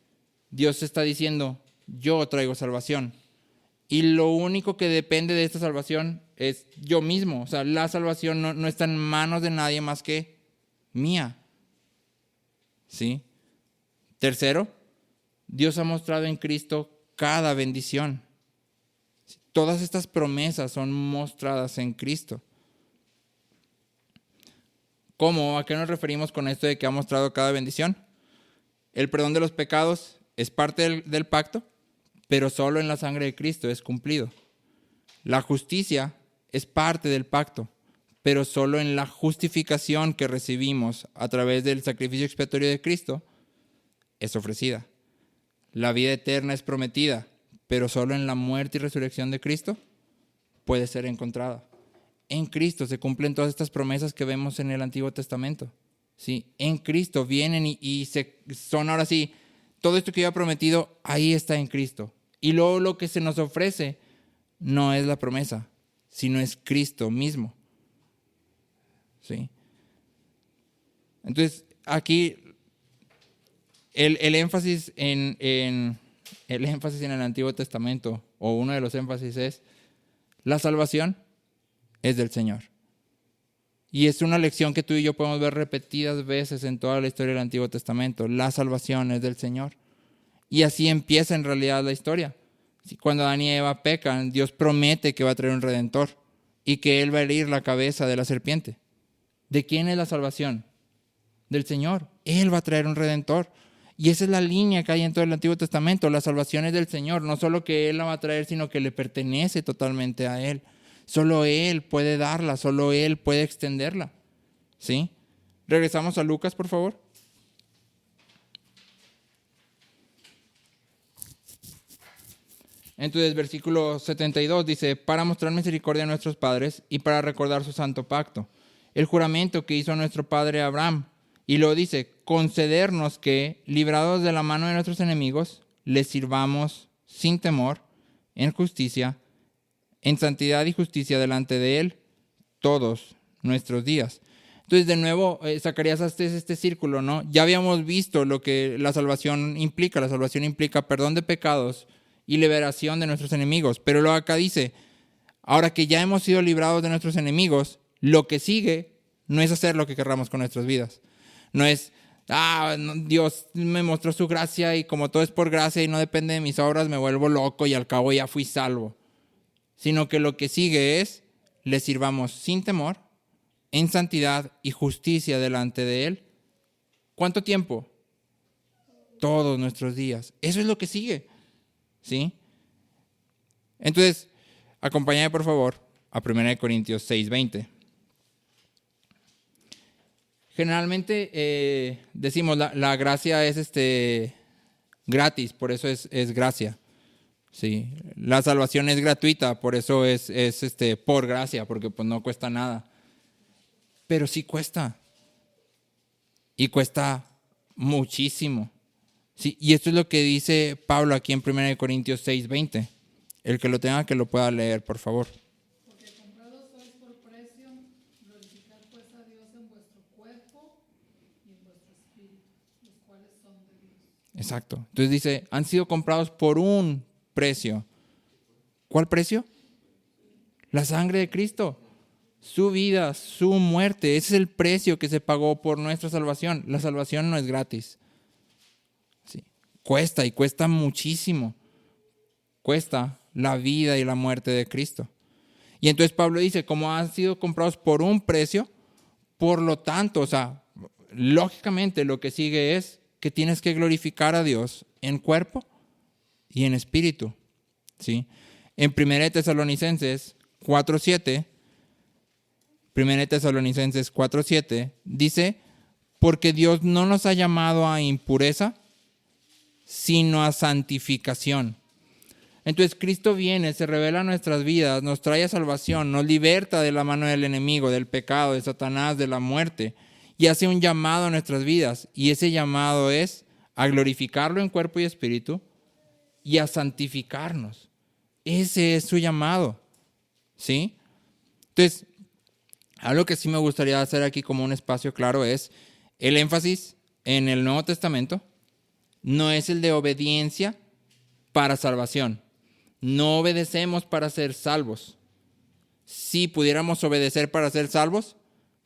Dios está diciendo: yo traigo salvación. Y lo único que depende de esta salvación es yo mismo. O sea, la salvación no está en manos de nadie más que mía. ¿Sí? Tercero, Dios ha mostrado en Cristo cada bendición. Todas estas promesas son mostradas en Cristo. ¿Cómo? ¿A qué nos referimos con esto de que ha mostrado cada bendición? El perdón de los pecados es parte del pacto, pero solo en la sangre de Cristo es cumplido. La justicia es parte del pacto, pero solo en la justificación que recibimos a través del sacrificio expiatorio de Cristo es ofrecida. La vida eterna es prometida, pero solo en la muerte y resurrección de Cristo puede ser encontrada. En Cristo se cumplen todas estas promesas que vemos en el Antiguo Testamento. ¿Sí? En Cristo vienen y son ahora sí, todo esto que yo he prometido, ahí está en Cristo. Y luego lo que se nos ofrece no es la promesa, sino es Cristo mismo. ¿Sí? Entonces, aquí el énfasis en el Antiguo Testamento, o uno de los énfasis, es: la salvación es del Señor. Y es una lección que tú y yo podemos ver repetidas veces en toda la historia del Antiguo Testamento. La salvación es del Señor. Y así empieza en realidad la historia. Cuando Adán y Eva pecan, Dios promete que va a traer un redentor y que Él va a herir la cabeza de la serpiente. ¿De quién es la salvación? Del Señor. Él va a traer un redentor. Y esa es la línea que hay en todo el Antiguo Testamento. La salvación es del Señor. No solo que Él la va a traer, sino que le pertenece totalmente a Él. Solo Él puede darla, solo Él puede extenderla. ¿Sí? Regresamos a Lucas, por favor. Entonces, versículo 72 dice: para mostrar misericordia a nuestros padres y para recordar su santo pacto, el juramento que hizo nuestro padre Abraham. Y luego dice: concedernos que, librados de la mano de nuestros enemigos, les sirvamos sin temor, en justicia, en santidad y justicia delante de Él todos nuestros días. Entonces, de nuevo, Zacarías hace este círculo, ¿no? Ya habíamos visto lo que la salvación implica. La salvación implica perdón de pecados y liberación de nuestros enemigos. Pero luego acá dice: ahora que ya hemos sido librados de nuestros enemigos, lo que sigue no es hacer lo que querramos con nuestras vidas. No es: Dios me mostró su gracia y como todo es por gracia y no depende de mis obras, me vuelvo loco y al cabo ya fui salvo. Sino que lo que sigue es le sirvamos sin temor, en santidad y justicia delante de Él. ¿Cuánto tiempo? Todos nuestros días. Eso es lo que sigue, ¿sí? Entonces, acompáñame por favor a 1 Corintios 6:20. Generalmente decimos la gracia es gratis, por eso es gracia. Sí. La salvación es gratuita, por eso es por gracia, porque pues no cuesta nada. Pero sí cuesta. Y cuesta muchísimo. Sí, y esto es lo que dice Pablo aquí en 1 Corintios 6:20. El que lo tenga, que lo pueda leer, por favor. Porque comprados sois por precio, glorificad pues a Dios en vuestro cuerpo y en vuestro espíritu, los cuales son de Dios. Exacto. Entonces dice, han sido comprados por un precio. ¿Cuál precio? La sangre de Cristo. Su vida, su muerte. Ese es el precio que se pagó por nuestra salvación. La salvación no es gratis. Sí. Cuesta y cuesta muchísimo. Cuesta la vida y la muerte de Cristo. Y entonces Pablo dice, como han sido comprados por un precio, por lo tanto, o sea, lógicamente lo que sigue es que tienes que glorificar a Dios en cuerpo y en espíritu. ¿Sí? En 1 Tesalonicenses 4:7, 1 Tesalonicenses 4:7 dice, porque Dios no nos ha llamado a impureza, sino a santificación. Entonces Cristo viene, se revela en nuestras vidas, nos trae a salvación, nos liberta de la mano del enemigo, del pecado, de Satanás, de la muerte, y hace un llamado a nuestras vidas. Y ese llamado es a glorificarlo en cuerpo y espíritu y a santificarnos. Ese es su llamado, ¿sí? Entonces, algo que sí me gustaría hacer aquí como un espacio claro es el énfasis en el Nuevo Testamento no es el de obediencia para salvación. No obedecemos para ser salvos. Si pudiéramos obedecer para ser salvos,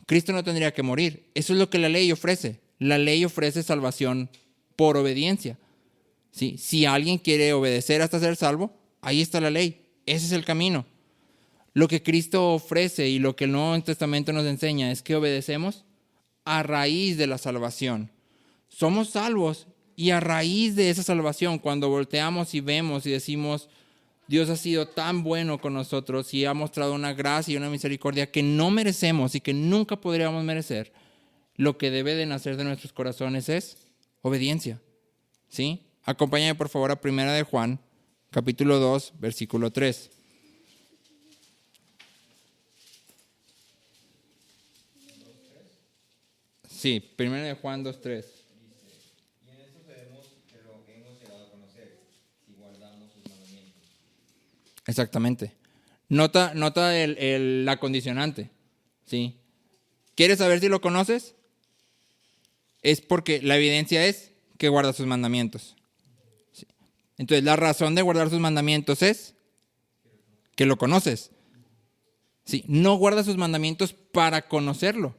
Cristo no tendría que morir. Eso es lo que la ley ofrece. La ley ofrece salvación por obediencia. ¿Sí? Si alguien quiere obedecer hasta ser salvo, ahí está la ley. Ese es el camino. Lo que Cristo ofrece y lo que el Nuevo Testamento nos enseña es que obedecemos a raíz de la salvación. Somos salvos y a raíz de esa salvación, cuando volteamos y vemos y decimos, Dios ha sido tan bueno con nosotros y ha mostrado una gracia y una misericordia que no merecemos y que nunca podríamos merecer, lo que debe de nacer de nuestros corazones es obediencia. ¿Sí? Acompáñame por favor a 1 de Juan, capítulo 2, versículo 3. Sí, 1 de Juan 2, 3. Y en esto sabemos que lo hemos llegado a conocer, si guardamos sus mandamientos. Exactamente. Nota la condicionante. ¿Sí? ¿Quieres saber si lo conoces? Es porque la evidencia es que guarda sus mandamientos. ¿Sí? Entonces, la razón de guardar sus mandamientos es que lo conoces. ¿Sí? No guarda sus mandamientos para conocerlo.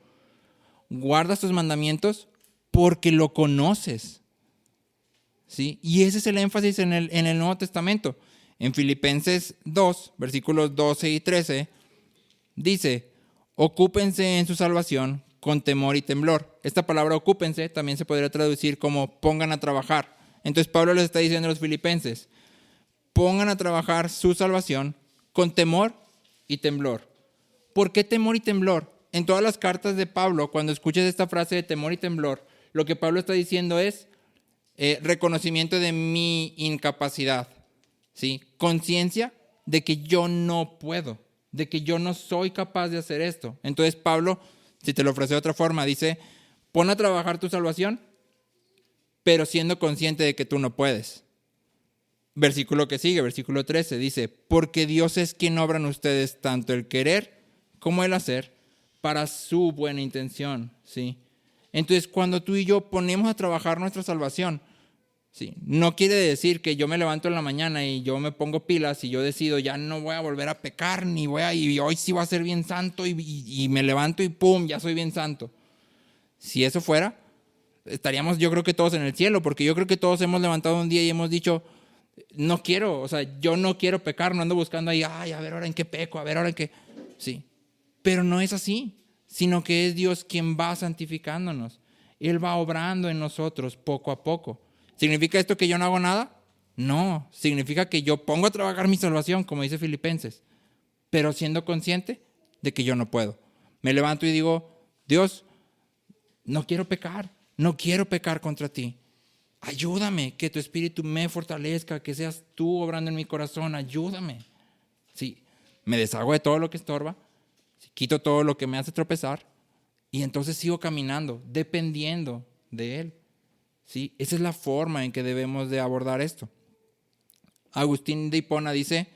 Guarda sus mandamientos porque lo conoces. ¿Sí? Y ese es el énfasis en el Nuevo Testamento. En Filipenses 2, versículos 12 y 13, dice, ocúpense en su salvación con temor y temblor. Esta palabra ocúpense también se podría traducir como pongan a trabajar. Entonces Pablo les está diciendo a los filipenses, pongan a trabajar su salvación con temor y temblor. ¿Por qué temor y temblor? En todas las cartas de Pablo, cuando escuches esta frase de temor y temblor, lo que Pablo está diciendo es reconocimiento de mi incapacidad. ¿Sí? Conciencia de que yo no puedo, de que yo no soy capaz de hacer esto. Entonces Pablo, si te lo ofrece de otra forma, dice, pon a trabajar tu salvación, pero siendo consciente de que tú no puedes. Versículo que sigue, versículo 13, dice, porque Dios es quien obra en ustedes tanto el querer como el hacer para su buena intención. ¿Sí? Entonces cuando tú y yo ponemos a trabajar nuestra salvación, sí, no quiere decir que yo me levanto en la mañana y yo me pongo pilas y yo decido ya no voy a volver a pecar y hoy sí voy a ser bien santo y me levanto y pum, ya soy bien santo. Si eso fuera, estaríamos yo creo que todos en el cielo, porque yo creo que todos hemos levantado un día y hemos dicho, no quiero, o sea, yo no quiero pecar, no ando buscando ahí, a ver ahora en qué peco, a ver ahora en qué. Sí, Pero no es así, sino que es Dios quien va santificándonos. Él va obrando en nosotros poco a poco. ¿Significa esto que yo no hago nada? No, significa que yo pongo a trabajar mi salvación, como dice Filipenses, pero siendo consciente de que yo no puedo. Me levanto y digo, Dios, no quiero pecar contra ti. Ayúdame, que tu espíritu me fortalezca, que seas tú obrando en mi corazón, ayúdame. Sí, me deshago de todo lo que estorba, quito todo lo que me hace tropezar y entonces sigo caminando, dependiendo de Él. ¿Sí? Esa es la forma en que debemos de abordar esto. Agustín de Hipona dice,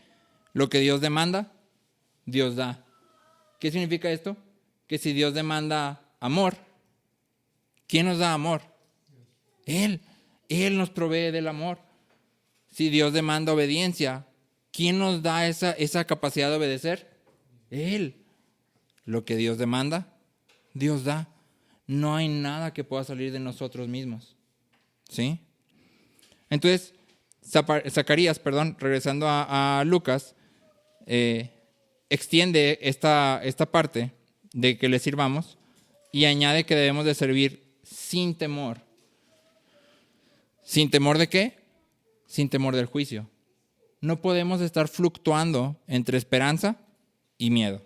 lo que Dios demanda, Dios da. ¿Qué significa esto? Que si Dios demanda amor, ¿quién nos da amor? Él. Él nos provee del amor. Si Dios demanda obediencia, ¿quién nos da esa capacidad de obedecer? Él. Lo que Dios demanda, Dios da. No hay nada que pueda salir de nosotros mismos. ¿Sí? Entonces, Zacarías, regresando a Lucas, extiende esta parte de que le sirvamos y añade que debemos de servir sin temor. ¿Sin temor de qué? Sin temor del juicio. No podemos estar fluctuando entre esperanza y miedo.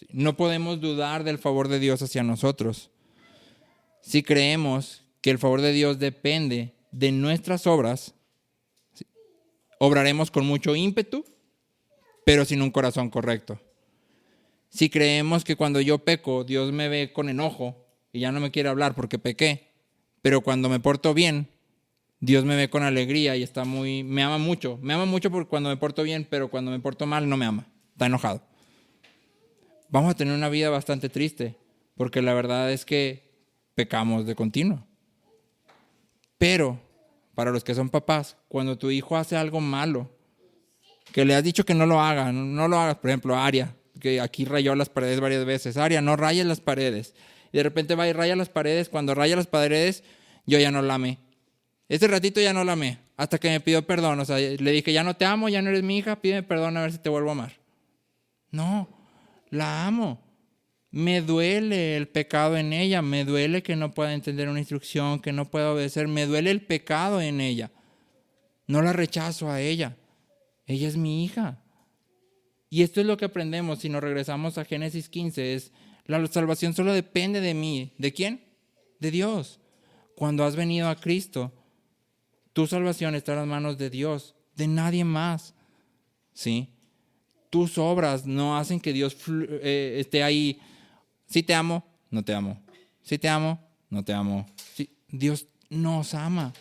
No podemos dudar del favor de Dios hacia nosotros. Si creemos que el favor de Dios depende de nuestras obras, obraremos con mucho ímpetu, pero sin un corazón correcto. Si creemos que cuando yo peco, Dios me ve con enojo y ya no me quiere hablar porque pequé, pero cuando me porto bien, Dios me ve con alegría y me ama mucho. Me ama mucho porque cuando me porto bien, pero cuando me porto mal no me ama. Está enojado. Vamos a tener una vida bastante triste, porque la verdad es que pecamos de continuo. Pero, para los que son papás, cuando tu hijo hace algo malo, que le has dicho que no lo haga, no lo hagas, por ejemplo, Aria, que aquí rayó las paredes varias veces. Aria, no rayes las paredes. Y de repente va y raya las paredes. Cuando raya las paredes, yo ya no la amé. Ese ratito ya no la amé, hasta que me pidió perdón. O sea, le dije, ya no te amo, ya no eres mi hija, pídeme perdón a ver si te vuelvo a amar. No, la amo. Me duele el pecado en ella, me duele que no pueda entender una instrucción, que no pueda obedecer, me duele el pecado en ella. No la rechazo a ella. Ella es mi hija. Y esto es lo que aprendemos si nos regresamos a Génesis 15, es la salvación solo depende de mí. ¿De quién? De Dios. Cuando has venido a Cristo, tu salvación está en las manos de Dios, de nadie más. ¿Sí? Tus obras no hacen que Dios esté ahí. Si te amo, no te amo. Si te amo, no te amo. Sí, Dios nos ama.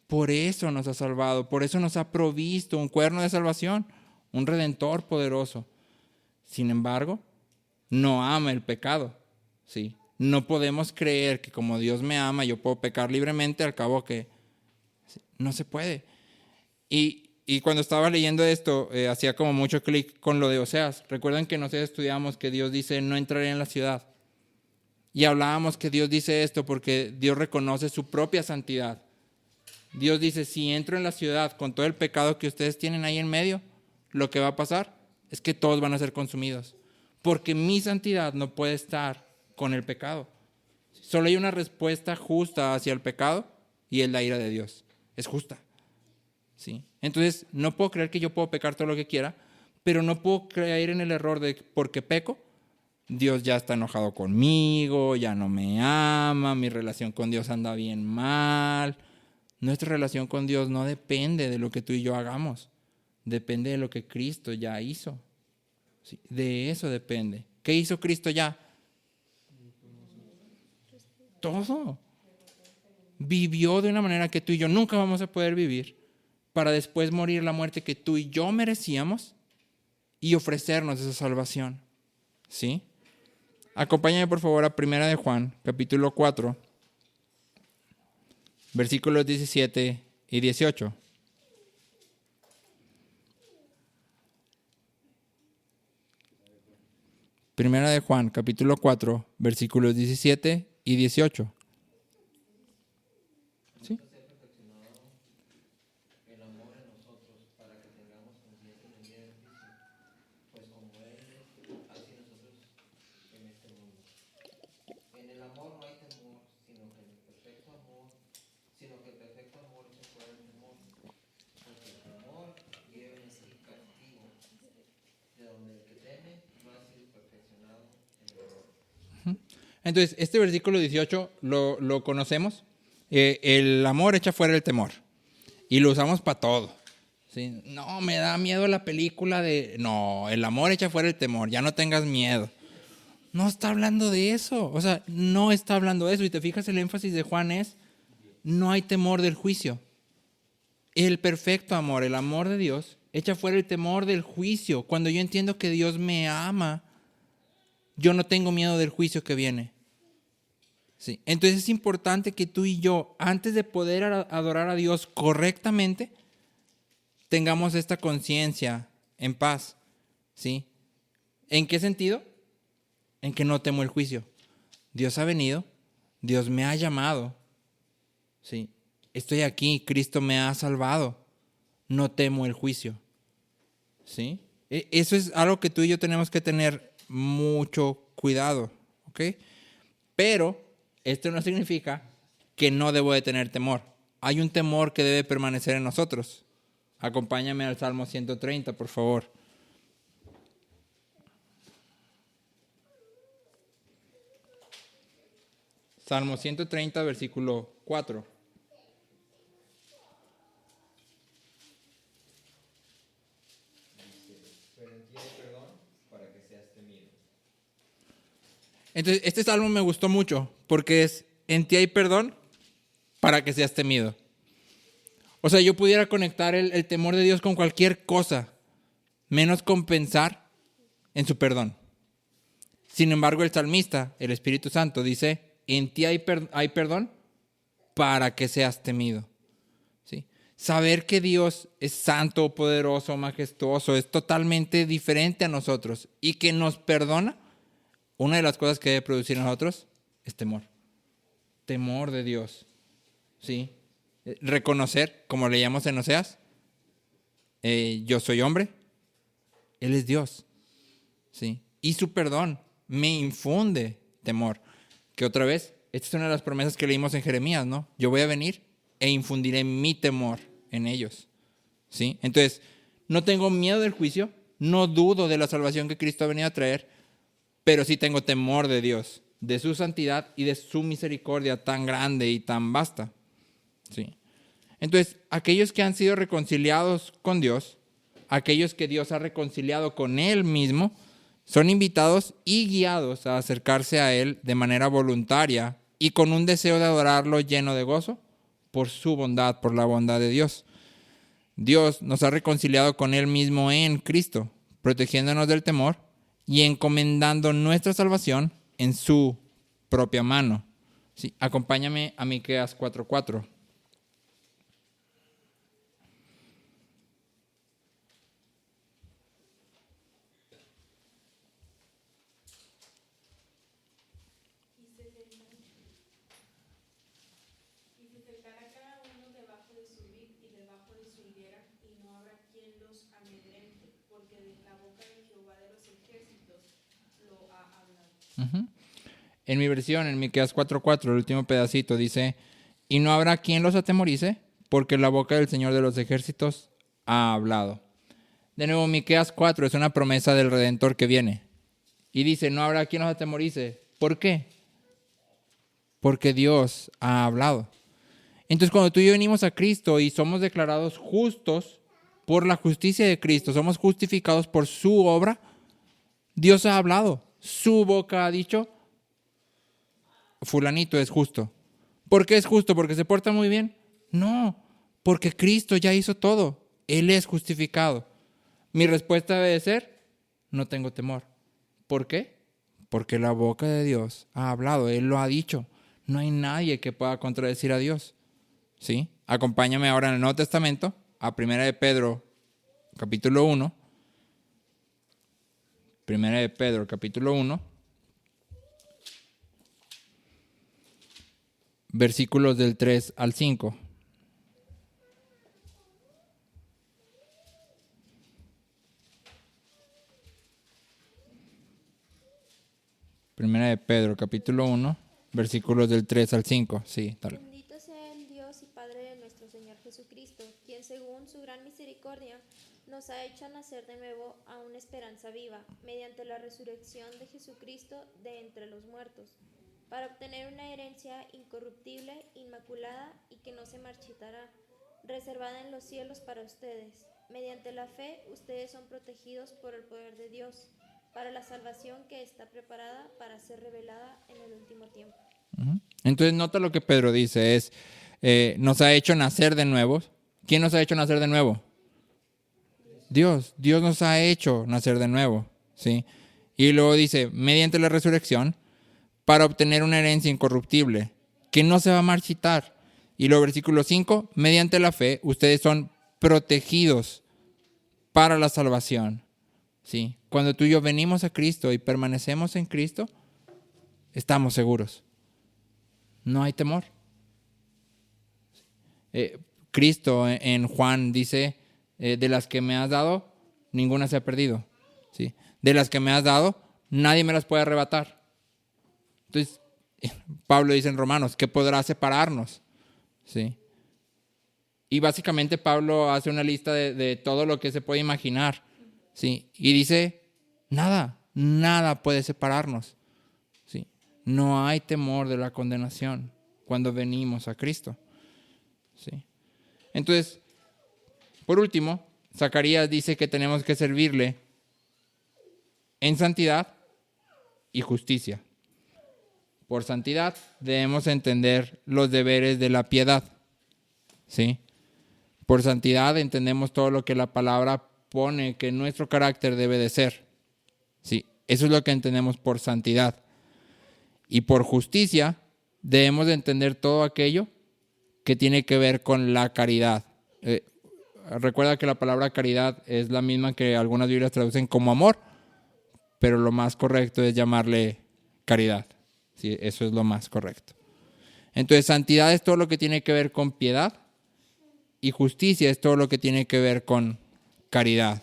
Por eso nos ha salvado. Por eso nos ha provisto un cuerno de salvación, un redentor poderoso. Sin embargo, no ama el pecado. ¿Sí? No podemos creer que como Dios me ama, yo puedo pecar libremente, al cabo que no se puede. Y cuando estaba leyendo esto, hacía como mucho clic con lo de Oseas. Recuerden que nosotros estudiamos que Dios dice, no entraré en la ciudad. Y hablábamos que Dios dice esto porque Dios reconoce su propia santidad. Dios dice, si entro en la ciudad con todo el pecado que ustedes tienen ahí en medio, lo que va a pasar es que todos van a ser consumidos. Porque mi santidad no puede estar con el pecado. Solo hay una respuesta justa hacia el pecado y es la ira de Dios. Es justa. ¿Sí? Entonces, no puedo creer que yo puedo pecar todo lo que quiera, pero no puedo caer en el error de que porque peco, Dios ya está enojado conmigo, ya no me ama, mi relación con Dios anda bien mal. Nuestra relación con Dios no depende de lo que tú y yo hagamos, depende de lo que Cristo ya hizo. ¿Sí? De eso depende. ¿Qué hizo Cristo ya? Todo. Vivió de una manera que tú y yo nunca vamos a poder vivir, para después morir la muerte que tú y yo merecíamos y ofrecernos esa salvación. ¿Sí? Acompáñame por favor a 1 de Juan, capítulo 4, versículos 17 y 18. Primera de Juan, capítulo 4, versículos 17 y 18. ¿Sí? amor no hay temor, sino que el perfecto amor echa fuera el temor, porque el temor lleva en sí castigo, de donde el que teme no ha sido perfeccionado en el amor. Entonces, este versículo 18 lo conocemos. El amor echa fuera el temor. Y lo usamos para todo. ¿Sí? No, me da miedo la película de... No, el amor echa fuera el temor. Ya no tengas miedo. No está hablando de eso. O sea, no está hablando de eso. Y te fijas, el énfasis de Juan es: no hay temor del juicio. El perfecto amor, el amor de Dios, echa fuera el temor del juicio. Cuando yo entiendo que Dios me ama, yo no tengo miedo del juicio que viene. Sí. Entonces es importante que tú y yo, antes de poder adorar a Dios correctamente, tengamos esta conciencia en paz. ¿Sí? ¿En qué sentido? En que no temo el juicio. Dios ha venido, Dios me ha llamado. ¿Sí? Estoy aquí, Cristo me ha salvado. No temo el juicio. ¿Sí? Eso es algo que tú y yo tenemos que tener mucho cuidado. ¿Ok? Pero esto no significa que no debo de tener temor. Hay un temor que debe permanecer en nosotros. Acompáñame al Salmo 130, por favor. Salmo 130, versículo 4. Pero en ti hay perdón para que seas temido. Entonces, este salmo me gustó mucho porque es: en ti hay perdón para que seas temido. O sea, yo pudiera conectar el temor de Dios con cualquier cosa, menos con pensar en su perdón. Sin embargo, el salmista, el Espíritu Santo, dice: en ti hay perdón para que seas temido. ¿Sí? Saber que Dios es santo, poderoso, majestuoso, es totalmente diferente a nosotros y que nos perdona, una de las cosas que debe producir en nosotros es temor. Temor de Dios. ¿Sí? Reconocer, como leíamos en Oseas, yo soy hombre, Él es Dios. ¿Sí? Y su perdón me infunde temor. Que otra vez, esta es una de las promesas que leímos en Jeremías, ¿no? Yo voy a venir e infundiré mi temor en ellos. ¿Sí? Entonces, no tengo miedo del juicio, no dudo de la salvación que Cristo ha venido a traer, pero sí tengo temor de Dios, de su santidad y de su misericordia tan grande y tan vasta. ¿Sí? Entonces, aquellos que han sido reconciliados con Dios, aquellos que Dios ha reconciliado con Él mismo, son invitados y guiados a acercarse a Él de manera voluntaria y con un deseo de adorarlo lleno de gozo por su bondad, por la bondad de Dios. Dios nos ha reconciliado con Él mismo en Cristo, protegiéndonos del temor y encomendando nuestra salvación en su propia mano. Sí, acompáñame a Miqueas 4:4. Y se sentará cada uno debajo de su vid y debajo de su higuera, y no habrá quien los amedrente, porque de la boca de Jehová de los ejércitos lo ha hablado. Uh-huh. En mi versión, en Miqueas 4:4, el último pedacito dice: y no habrá quien los atemorice, porque la boca del Señor de los ejércitos ha hablado. De nuevo, Miqueas 4 es una promesa del Redentor que viene. Y dice: no habrá quien los atemorice. ¿Por qué? Porque Dios ha hablado. Entonces, cuando tú y yo venimos a Cristo y somos declarados justos por la justicia de Cristo, somos justificados por su obra, Dios ha hablado. Su boca ha dicho: fulanito es justo. ¿Por qué es justo? ¿Porque se porta muy bien? No, porque Cristo ya hizo todo. Él es justificado. Mi respuesta debe ser: no tengo temor. ¿Por qué? Porque la boca de Dios ha hablado. Él lo ha dicho. No hay nadie que pueda contradecir a Dios. ¿Sí? Acompáñame ahora en el Nuevo Testamento, a 1 de Pedro, capítulo 1. 1 de Pedro, capítulo 1. Versículos del 3 al 5. Primera de Pedro, capítulo 1, versículos del 3 al 5. Sí, tal. Bendito sea el Dios y Padre de nuestro Señor Jesucristo, quien según su gran misericordia nos ha hecho nacer de nuevo a una esperanza viva, mediante la resurrección de Jesucristo de entre los muertos, para obtener una herencia incorruptible, inmaculada y que no se marchitará, reservada en los cielos para ustedes. Mediante la fe, ustedes son protegidos por el poder de Dios, para la salvación que está preparada para ser revelada en el último tiempo. Entonces nota lo que Pedro dice, es, nos ha hecho nacer de nuevo. ¿Quién nos ha hecho nacer de nuevo? Dios nos ha hecho nacer de nuevo, ¿sí? Y luego dice, mediante la resurrección, para obtener una herencia incorruptible, que no se va a marchitar. Y luego versículo 5, mediante la fe, ustedes son protegidos para la salvación, ¿sí? Cuando tú y yo venimos a Cristo y permanecemos en Cristo, estamos seguros. No hay temor. Cristo en Juan dice, de las que me has dado, ninguna se ha perdido, ¿sí? De las que me has dado, nadie me las puede arrebatar. Entonces, Pablo dice en Romanos, ¿qué podrá separarnos? ¿Sí? Y básicamente Pablo hace una lista de todo lo que se puede imaginar, ¿sí? Y dice, nada puede separarnos, ¿sí? No hay temor de la condenación cuando venimos a Cristo, ¿sí? Entonces, por último, Zacarías dice que tenemos que servirle en santidad y justicia. Por santidad debemos entender los deberes de la piedad, ¿sí? Por santidad entendemos todo lo que la palabra pone que nuestro carácter debe de ser, ¿sí? Eso es lo que entendemos por santidad. Y por justicia debemos de entender todo aquello que tiene que ver con la caridad. Recuerda que la palabra caridad es la misma que algunas Biblias traducen como amor, pero lo más correcto es llamarle caridad. Sí, eso es lo más correcto. Entonces, santidad es todo lo que tiene que ver con piedad y justicia es todo lo que tiene que ver con caridad.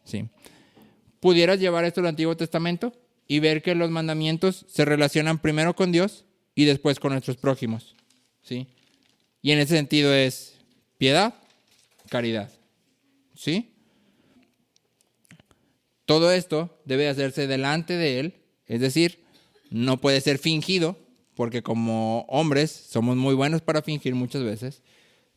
¿Sí? ¿Pudieras llevar esto al Antiguo Testamento y ver que los mandamientos se relacionan primero con Dios y después con nuestros prójimos? ¿Sí? Y en ese sentido es piedad, caridad. ¿Sí? Todo esto debe hacerse delante de Él, es decir, no puede ser fingido, porque como hombres somos muy buenos para fingir muchas veces,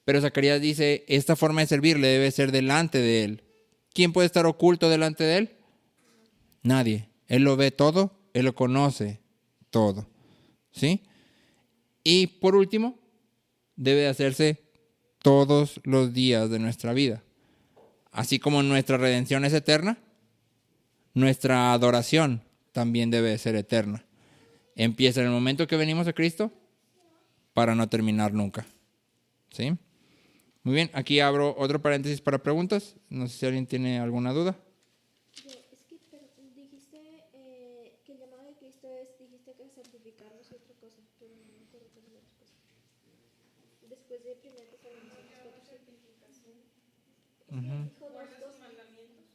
pero Zacarías dice, esta forma de servirle debe ser delante de Él. ¿Quién puede estar oculto delante de Él? Nadie. Él lo ve todo, Él lo conoce todo. ¿Sí? Y por último, debe hacerse todos los días de nuestra vida. Así como nuestra redención es eterna, nuestra adoración también debe ser eterna. Empieza en el momento que venimos a Cristo para no terminar nunca. ¿Sí? Muy bien, aquí abro otro paréntesis para preguntas. No sé si alguien tiene alguna duda. Es que pero dijiste que el llamado de Cristo es, dijiste que santificarnos y otra cosa, pero no me acuerdo cuál es la otra cosa. Después de 1 Tesalonicenses 4:7. Dijo dos mandamientos.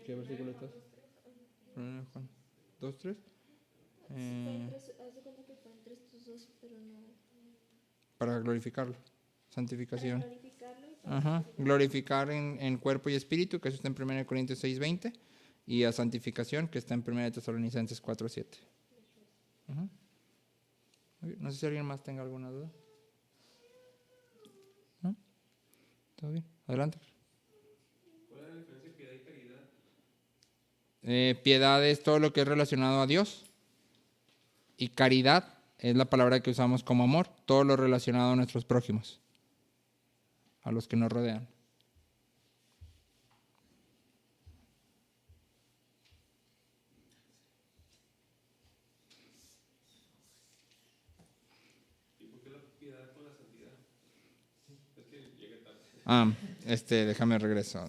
¿Qué versículo estás? Juan 2:3. Haz de cuenta que fue entre estos dos, pero no. Para glorificarlo. Santificación. Para glorificarlo y para Glorificar en cuerpo y espíritu, que eso está en 1 Corintios 6:20. Y a santificación, que está en 1 Tesalonicenses 4:7. No sé si alguien más tenga alguna duda. ¿No? ¿Todo bien? Adelante. ¿Cuál es la diferencia de piedad y caridad? Piedad es todo lo que es relacionado a Dios. Y caridad es la palabra que usamos como amor, todo lo relacionado a nuestros prójimos, a los que nos rodean. ¿Y por qué la piedad con la santidad? Es que llegué tarde. Déjame regreso.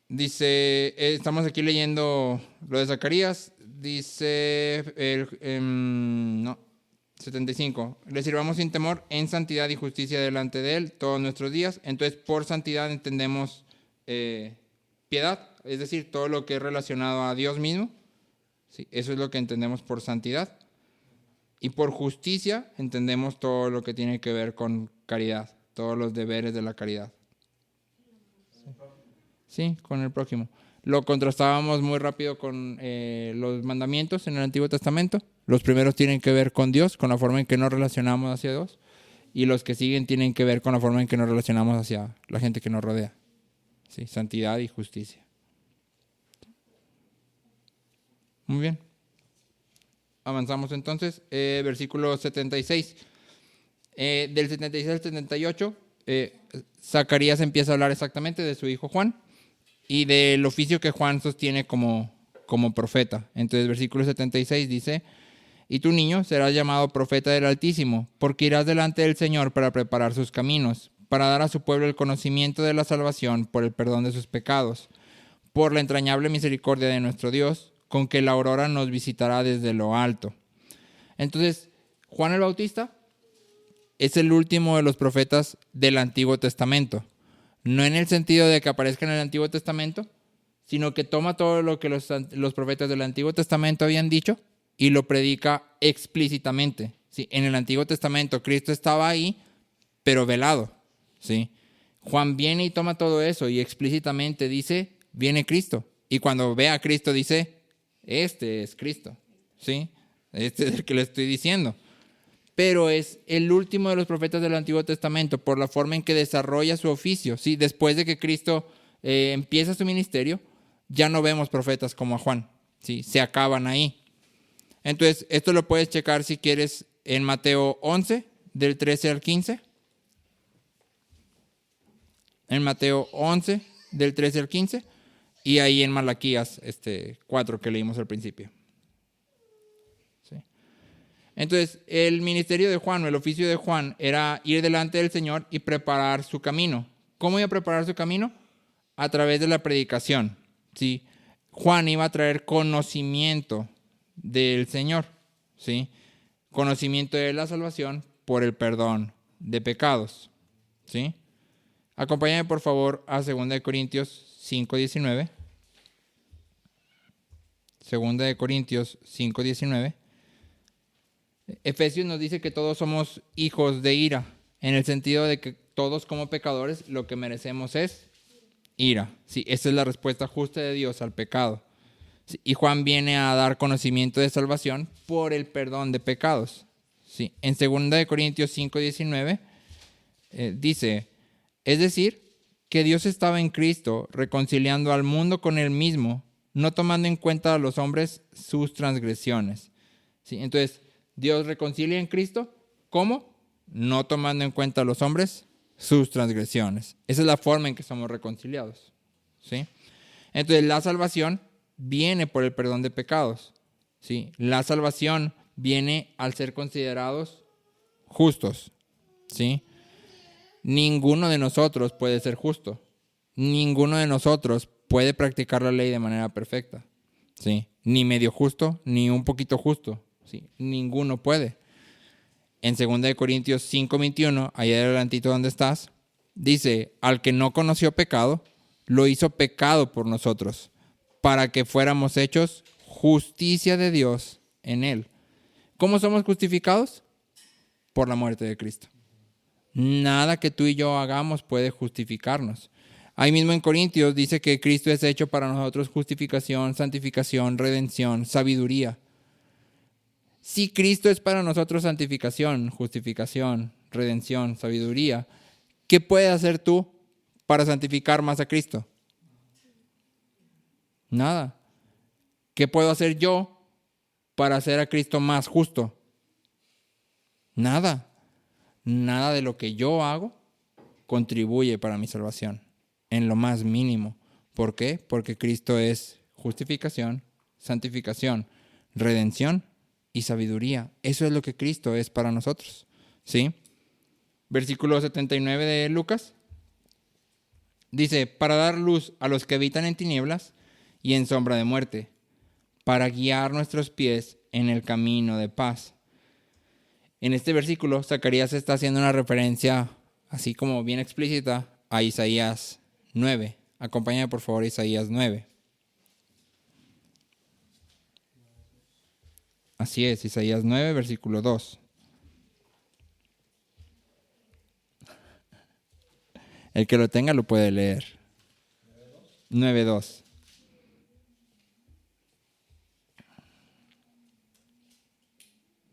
Dice, estamos aquí leyendo lo de Zacarías. Dice 75. Le sirvamos sin temor en santidad y justicia delante de Él todos nuestros días. Entonces, por santidad entendemos piedad, es decir, todo lo que es relacionado a Dios mismo, ¿sí? Eso es lo que entendemos por santidad. Y por justicia entendemos todo lo que tiene que ver con caridad, todos los deberes de la caridad. Sí, con el prójimo. Lo contrastábamos muy rápido con los mandamientos en el Antiguo Testamento. Los primeros tienen que ver con Dios, con la forma en que nos relacionamos hacia Dios. Y los que siguen tienen que ver con la forma en que nos relacionamos hacia la gente que nos rodea. Sí, santidad y justicia. Muy bien. Avanzamos entonces. Versículo 76. Del 76 al 78, Zacarías empieza a hablar exactamente de su hijo Juan y del oficio que Juan sostiene como profeta. Entonces, versículo 76 dice: y tu niño serás llamado profeta del Altísimo, porque irás delante del Señor para preparar sus caminos, para dar a su pueblo el conocimiento de la salvación por el perdón de sus pecados, por la entrañable misericordia de nuestro Dios, con que la aurora nos visitará desde lo alto. Entonces, Juan el Bautista es el último de los profetas del Antiguo Testamento. No en el sentido de que aparezca en el Antiguo Testamento, sino que toma todo lo que los profetas del Antiguo Testamento habían dicho y lo predica explícitamente. ¿Sí? En el Antiguo Testamento Cristo estaba ahí, pero velado. ¿Sí? Juan viene y toma todo eso y explícitamente dice: viene Cristo. Y cuando ve a Cristo dice: este es Cristo. ¿Sí? Este es el que le estoy diciendo. Pero es el último de los profetas del Antiguo Testamento por la forma en que desarrolla su oficio. ¿Sí? Después de que Cristo empieza su ministerio, ya no vemos profetas como a Juan. ¿Sí? Se acaban ahí. Entonces, esto lo puedes checar si quieres en Mateo 11, del 13 al 15. En Mateo 11, del 13 al 15. Y ahí en Malaquías 4 que leímos al principio. ¿Sí? Entonces, el ministerio de Juan o el oficio de Juan era ir delante del Señor y preparar su camino. ¿Cómo iba a preparar su camino? A través de la predicación. ¿Sí? Juan iba a traer conocimiento del Señor. ¿Sí? Conocimiento de la salvación por el perdón de pecados. ¿Sí? Acompáñame por favor a 2 Corintios 5:19. 2 Corintios 5:19. Efesios nos dice que todos somos hijos de ira, en el sentido de que todos como pecadores lo que merecemos es ira. Sí, esa es la respuesta justa de Dios al pecado. Sí, y Juan viene a dar conocimiento de salvación por el perdón de pecados. Sí, en 2 Corintios 5:19 dice: es decir, que Dios estaba en Cristo reconciliando al mundo con él mismo, no tomando en cuenta a los hombres sus transgresiones. ¿Sí? Entonces, Dios reconcilia en Cristo. ¿Cómo? No tomando en cuenta a los hombres sus transgresiones. Esa es la forma en que somos reconciliados. ¿Sí? Entonces, la salvación viene por el perdón de pecados. ¿Sí? La salvación viene al ser considerados justos. ¿Sí? Ninguno de nosotros puede ser justo. Ninguno de nosotros puede practicar la ley de manera perfecta. ¿Sí? Ni medio justo, ni un poquito justo. ¿Sí? Ninguno puede. En 2 Corintios 5:21, ahí adelantito donde estás, dice: al que no conoció pecado, lo hizo pecado por nosotros, para que fuéramos hechos justicia de Dios en él. ¿Cómo somos justificados? Por la muerte de Cristo. Nada que tú y yo hagamos puede justificarnos. Ahí mismo en Corintios dice que Cristo es hecho para nosotros justificación, santificación, redención, sabiduría. Si Cristo es para nosotros santificación, justificación, redención, sabiduría, ¿qué puedes hacer tú para santificar más a Cristo? Nada. ¿Qué puedo hacer yo para hacer a Cristo más justo? Nada. Nada de lo que yo hago contribuye para mi salvación, en lo más mínimo. ¿Por qué? Porque Cristo es justificación, santificación, redención y sabiduría. Eso es lo que Cristo es para nosotros. ¿Sí? Versículo 79 de Lucas. Dice: para dar luz a los que habitan en tinieblas y en sombra de muerte, para guiar nuestros pies en el camino de paz. En este versículo, Zacarías está haciendo una referencia, así como bien explícita, a Isaías 9. Acompáñame por favor a Isaías 9. Así es, Isaías 9, versículo 2. El que lo tenga lo puede leer. 9:2.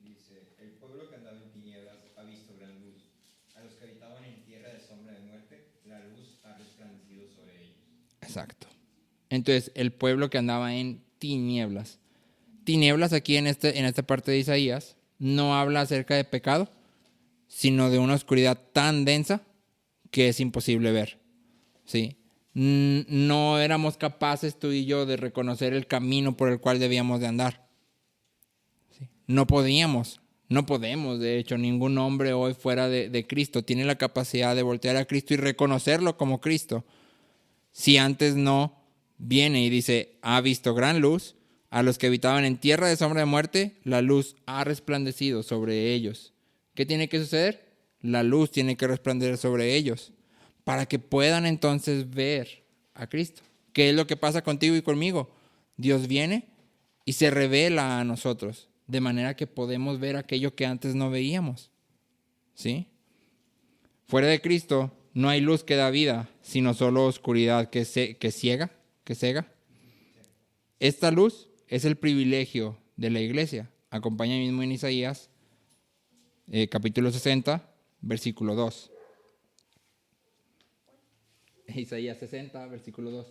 Dice, el pueblo que andaba en tinieblas ha visto gran luz. A los que habitaban en tierra de sombra de muerte, la luz ha resplandecido sobre ellos. Exacto. Entonces, el pueblo que andaba en tinieblas. Tinieblas aquí en esta parte de Isaías no habla acerca de pecado, sino de una oscuridad tan densa que es imposible ver. ¿Sí? No éramos capaces tú y yo de reconocer el camino por el cual debíamos de andar. ¿Sí? No podemos, de hecho, ningún hombre hoy fuera de Cristo tiene la capacidad de voltear a Cristo y reconocerlo como Cristo. Si antes no viene y dice, ha visto gran luz, a los que habitaban en tierra de sombra de muerte, la luz ha resplandecido sobre ellos. ¿Qué tiene que suceder? La luz tiene que resplandecer sobre ellos para que puedan entonces ver a Cristo. ¿Qué es lo que pasa contigo y conmigo? Dios viene y se revela a nosotros, de manera que podemos ver aquello que antes no veíamos. ¿Sí? Fuera de Cristo no hay luz que da vida, sino solo oscuridad que ciega. Esta luz es el privilegio de la iglesia. Acompaña mismo en Isaías, capítulo 60, versículo 2. Isaías 60, versículo 2.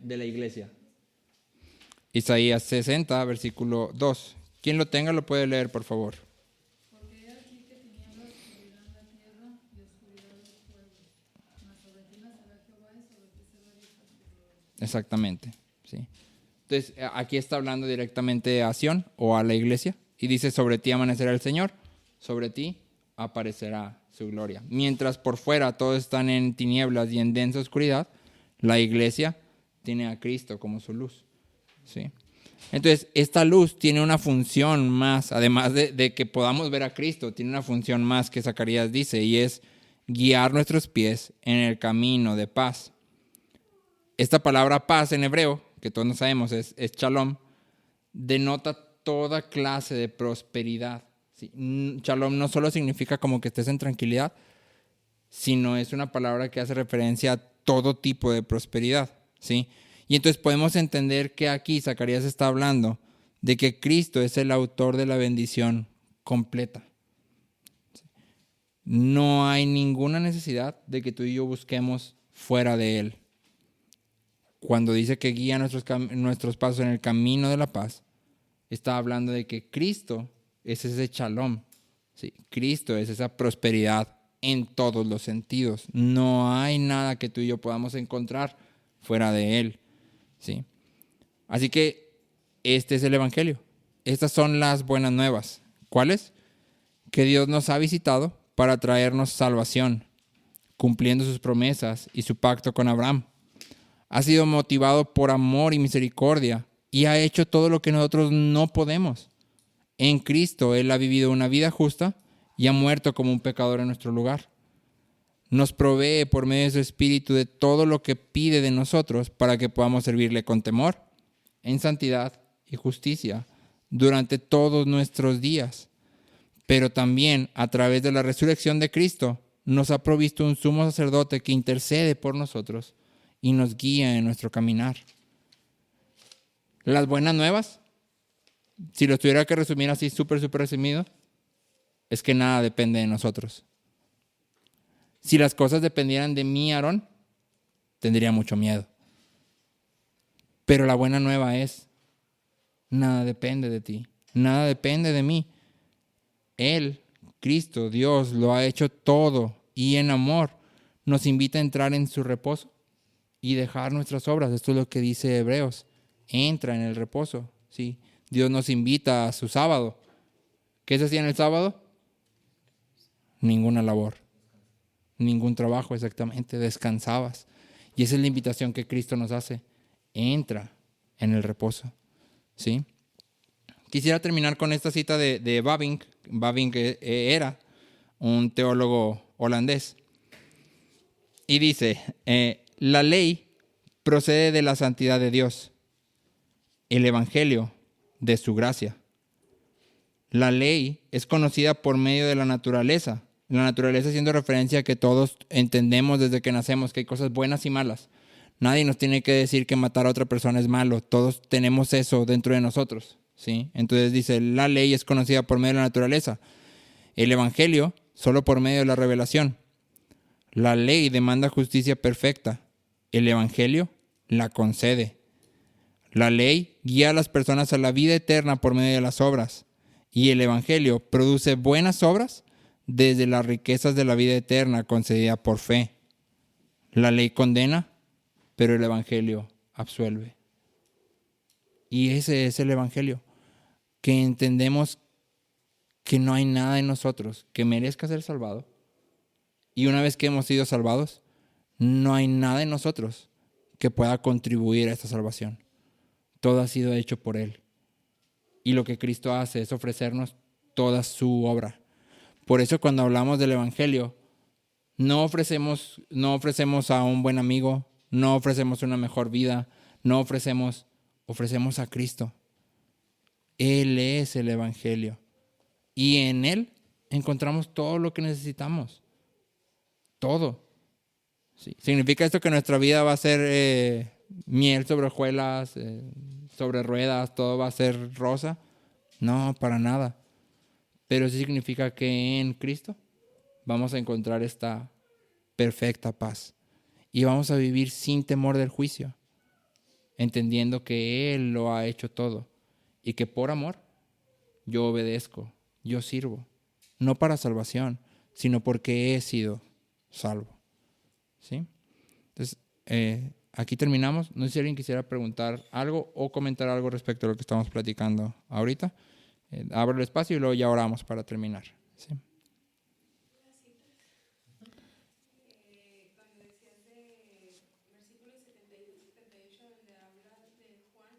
De la iglesia. Isaías 60, versículo 2. Quien lo tenga lo puede leer, por favor. Porque he aquí que tinieblas cubrirán la tierra y oscuridad los pueblos. Mas sobre ti nacerá Jehová y sobre ti se revista su gloria. Exactamente, sí. Entonces, aquí está hablando directamente a Sión o a la iglesia y dice, sobre ti amanecerá el Señor, sobre ti aparecerá su gloria. Mientras por fuera todos están en tinieblas y en densa oscuridad, la iglesia tiene a Cristo como su luz, ¿sí? Entonces, esta luz tiene una función más, además de que podamos ver a Cristo, tiene una función más que Zacarías dice, y es guiar nuestros pies en el camino de paz. Esta palabra paz en hebreo, que todos no sabemos, es shalom, denota toda clase de prosperidad. ¿Sí? Shalom no solo significa como que estés en tranquilidad, sino es una palabra que hace referencia a todo tipo de prosperidad. ¿Sí? Y entonces podemos entender que aquí Zacarías está hablando de que Cristo es el autor de la bendición completa. No hay ninguna necesidad de que tú y yo busquemos fuera de Él. Cuando dice que guía nuestros pasos en el camino de la paz, está hablando de que Cristo es ese shalom. ¿Sí? Cristo es esa prosperidad en todos los sentidos. No hay nada que tú y yo podamos encontrar fuera de Él. ¿Sí? Así que este es el Evangelio. Estas son las buenas nuevas. ¿Cuáles? Que Dios nos ha visitado para traernos salvación, cumpliendo sus promesas y su pacto con Abraham. Ha sido motivado por amor y misericordia y ha hecho todo lo que nosotros no podemos. En Cristo Él ha vivido una vida justa y ha muerto como un pecador en nuestro lugar. Nos provee por medio de su Espíritu de todo lo que pide de nosotros para que podamos servirle con temor, en santidad y justicia durante todos nuestros días. Pero también a través de la resurrección de Cristo nos ha provisto un sumo sacerdote que intercede por nosotros y nos guía en nuestro caminar. Las buenas nuevas, si lo tuviera que resumir así súper resumido, es que nada depende de nosotros. Si las cosas dependieran de mí, Aarón, tendría mucho miedo. Pero la buena nueva es, nada depende de ti, nada depende de mí. Él, Cristo, Dios, lo ha hecho todo y en amor nos invita a entrar en su reposo y dejar nuestras obras. Esto es lo que dice Hebreos. Entra en el reposo. ¿Sí? Dios nos invita a su sábado. ¿Qué se hacía en el sábado? Ninguna labor. Ningún trabajo, exactamente. Descansabas. Y esa es la invitación que Cristo nos hace. Entra en el reposo. ¿Sí? Quisiera terminar con esta cita de Bavinck. Bavinck era un teólogo holandés. Y dice, la ley procede de la santidad de Dios, el evangelio de su gracia. La ley es conocida por medio de la naturaleza. La naturaleza haciendo referencia a que todos entendemos desde que nacemos que hay cosas buenas y malas. Nadie nos tiene que decir que matar a otra persona es malo. Todos tenemos eso dentro de nosotros, ¿sí? Entonces dice, la ley es conocida por medio de la naturaleza. El evangelio, solo por medio de la revelación. La ley demanda justicia perfecta. El evangelio la concede. La ley guía a las personas a la vida eterna por medio de las obras. Y el evangelio produce buenas obras desde las riquezas de la vida eterna concedida por fe. La ley condena, pero el evangelio absuelve. Y ese es el evangelio, que entendemos que no hay nada en nosotros que merezca ser salvado. Y una vez que hemos sido salvados, no hay nada en nosotros que pueda contribuir a esta salvación. Todo ha sido hecho por Él. Y lo que Cristo hace es ofrecernos toda su obra. Por eso cuando hablamos del evangelio, no ofrecemos a un buen amigo, no ofrecemos una mejor vida, ofrecemos a Cristo. Él es el evangelio. Y en Él encontramos todo lo que necesitamos. Todo. ¿Sí? ¿Significa esto que nuestra vida va a ser miel sobre hojuelas, sobre ruedas, todo va a ser rosa? No, para nada. Pero sí significa que en Cristo vamos a encontrar esta perfecta paz. Y vamos a vivir sin temor del juicio, entendiendo que Él lo ha hecho todo. Y que por amor yo obedezco, yo sirvo. No para salvación, sino porque he sido salvo. ¿Sí? Entonces, aquí terminamos. No sé si alguien quisiera preguntar algo o comentar algo respecto a lo que estamos platicando ahorita. Abro el espacio y luego ya oramos para terminar. ¿Sí? Cuando decías de versículos 71 y 78, donde habla de Juan,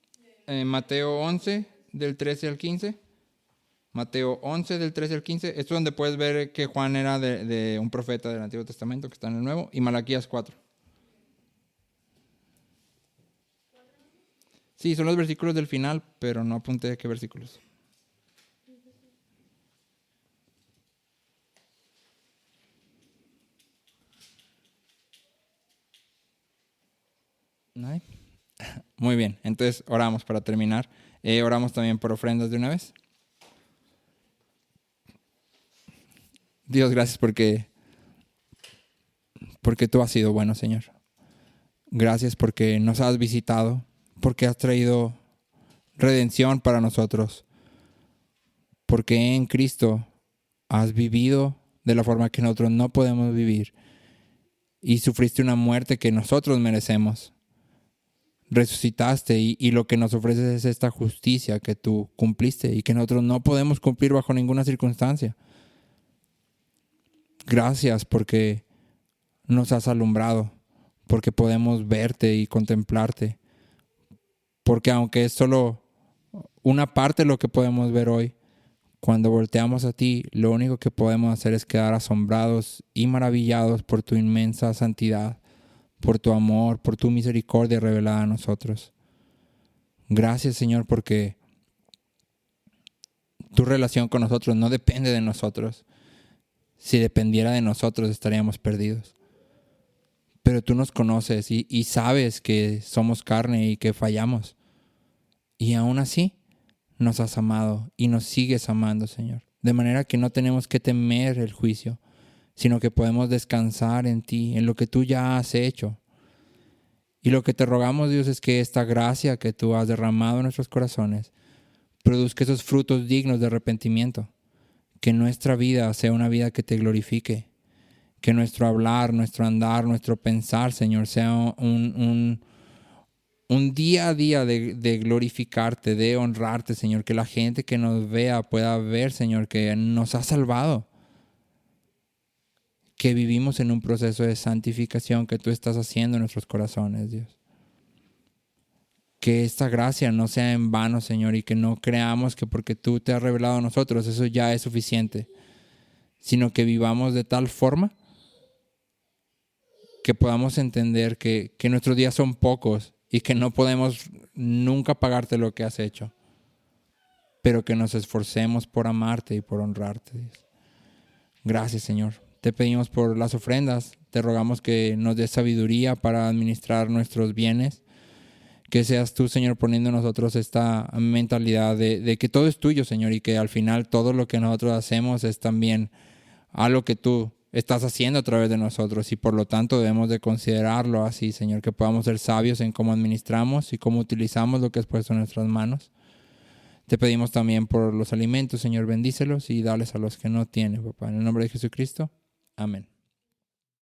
su hijo, Mateo 11, del 13 al 15. Mateo 11, del 13 al 15. Esto es donde puedes ver que Juan era de un profeta del Antiguo Testamento que está en el Nuevo. Y Malaquías 4. Sí, son los versículos del final, pero no apunté de qué versículos. ¿Nadie? Muy bien, entonces oramos para terminar. Oramos también por ofrendas de una vez. Dios, gracias porque tú has sido bueno, Señor. Gracias porque nos has visitado, porque has traído redención para nosotros, porque en Cristo has vivido de la forma que nosotros no podemos vivir y sufriste una muerte que nosotros merecemos. Resucitaste y lo que nos ofreces es esta justicia que tú cumpliste y que nosotros no podemos cumplir bajo ninguna circunstancia. Gracias porque nos has alumbrado, porque podemos verte y contemplarte, porque aunque es solo una parte de lo que podemos ver hoy, cuando volteamos a ti, lo único que podemos hacer es quedar asombrados y maravillados por tu inmensa santidad, por tu amor, por tu misericordia revelada a nosotros. Gracias, Señor, porque tu relación con nosotros no depende de nosotros. Si dependiera de nosotros estaríamos perdidos. Pero tú nos conoces y sabes que somos carne y que fallamos. Y aún así nos has amado y nos sigues amando, Señor. De manera que no tenemos que temer el juicio, sino que podemos descansar en ti, en lo que tú ya has hecho. Y lo que te rogamos, Dios, es que esta gracia que tú has derramado en nuestros corazones produzca esos frutos dignos de arrepentimiento. Que nuestra vida sea una vida que te glorifique. Que nuestro hablar, nuestro andar, nuestro pensar, Señor, sea un día a día de glorificarte, de honrarte, Señor. Que la gente que nos vea pueda ver, Señor, que nos has salvado. Que vivimos en un proceso de santificación que tú estás haciendo en nuestros corazones, Dios. Que esta gracia no sea en vano, Señor, y que no creamos que porque tú te has revelado a nosotros, eso ya es suficiente, sino que vivamos de tal forma que podamos entender que nuestros días son pocos y que no podemos nunca pagarte lo que has hecho. pero que nos esforcemos por amarte y por honrarte, Dios. Gracias, Señor. Te pedimos por las ofrendas, te rogamos que nos des sabiduría para administrar nuestros bienes, que seas tú, Señor, poniendo en nosotros esta mentalidad de que todo es tuyo, Señor, y que al final todo lo que nosotros hacemos es también algo que tú estás haciendo a través de nosotros, y por lo tanto debemos de considerarlo así, Señor, que podamos ser sabios en cómo administramos y cómo utilizamos lo que has puesto en nuestras manos. Te pedimos también por los alimentos, Señor, bendícelos y dales a los que no tienen, papá. En el nombre de Jesucristo, amén.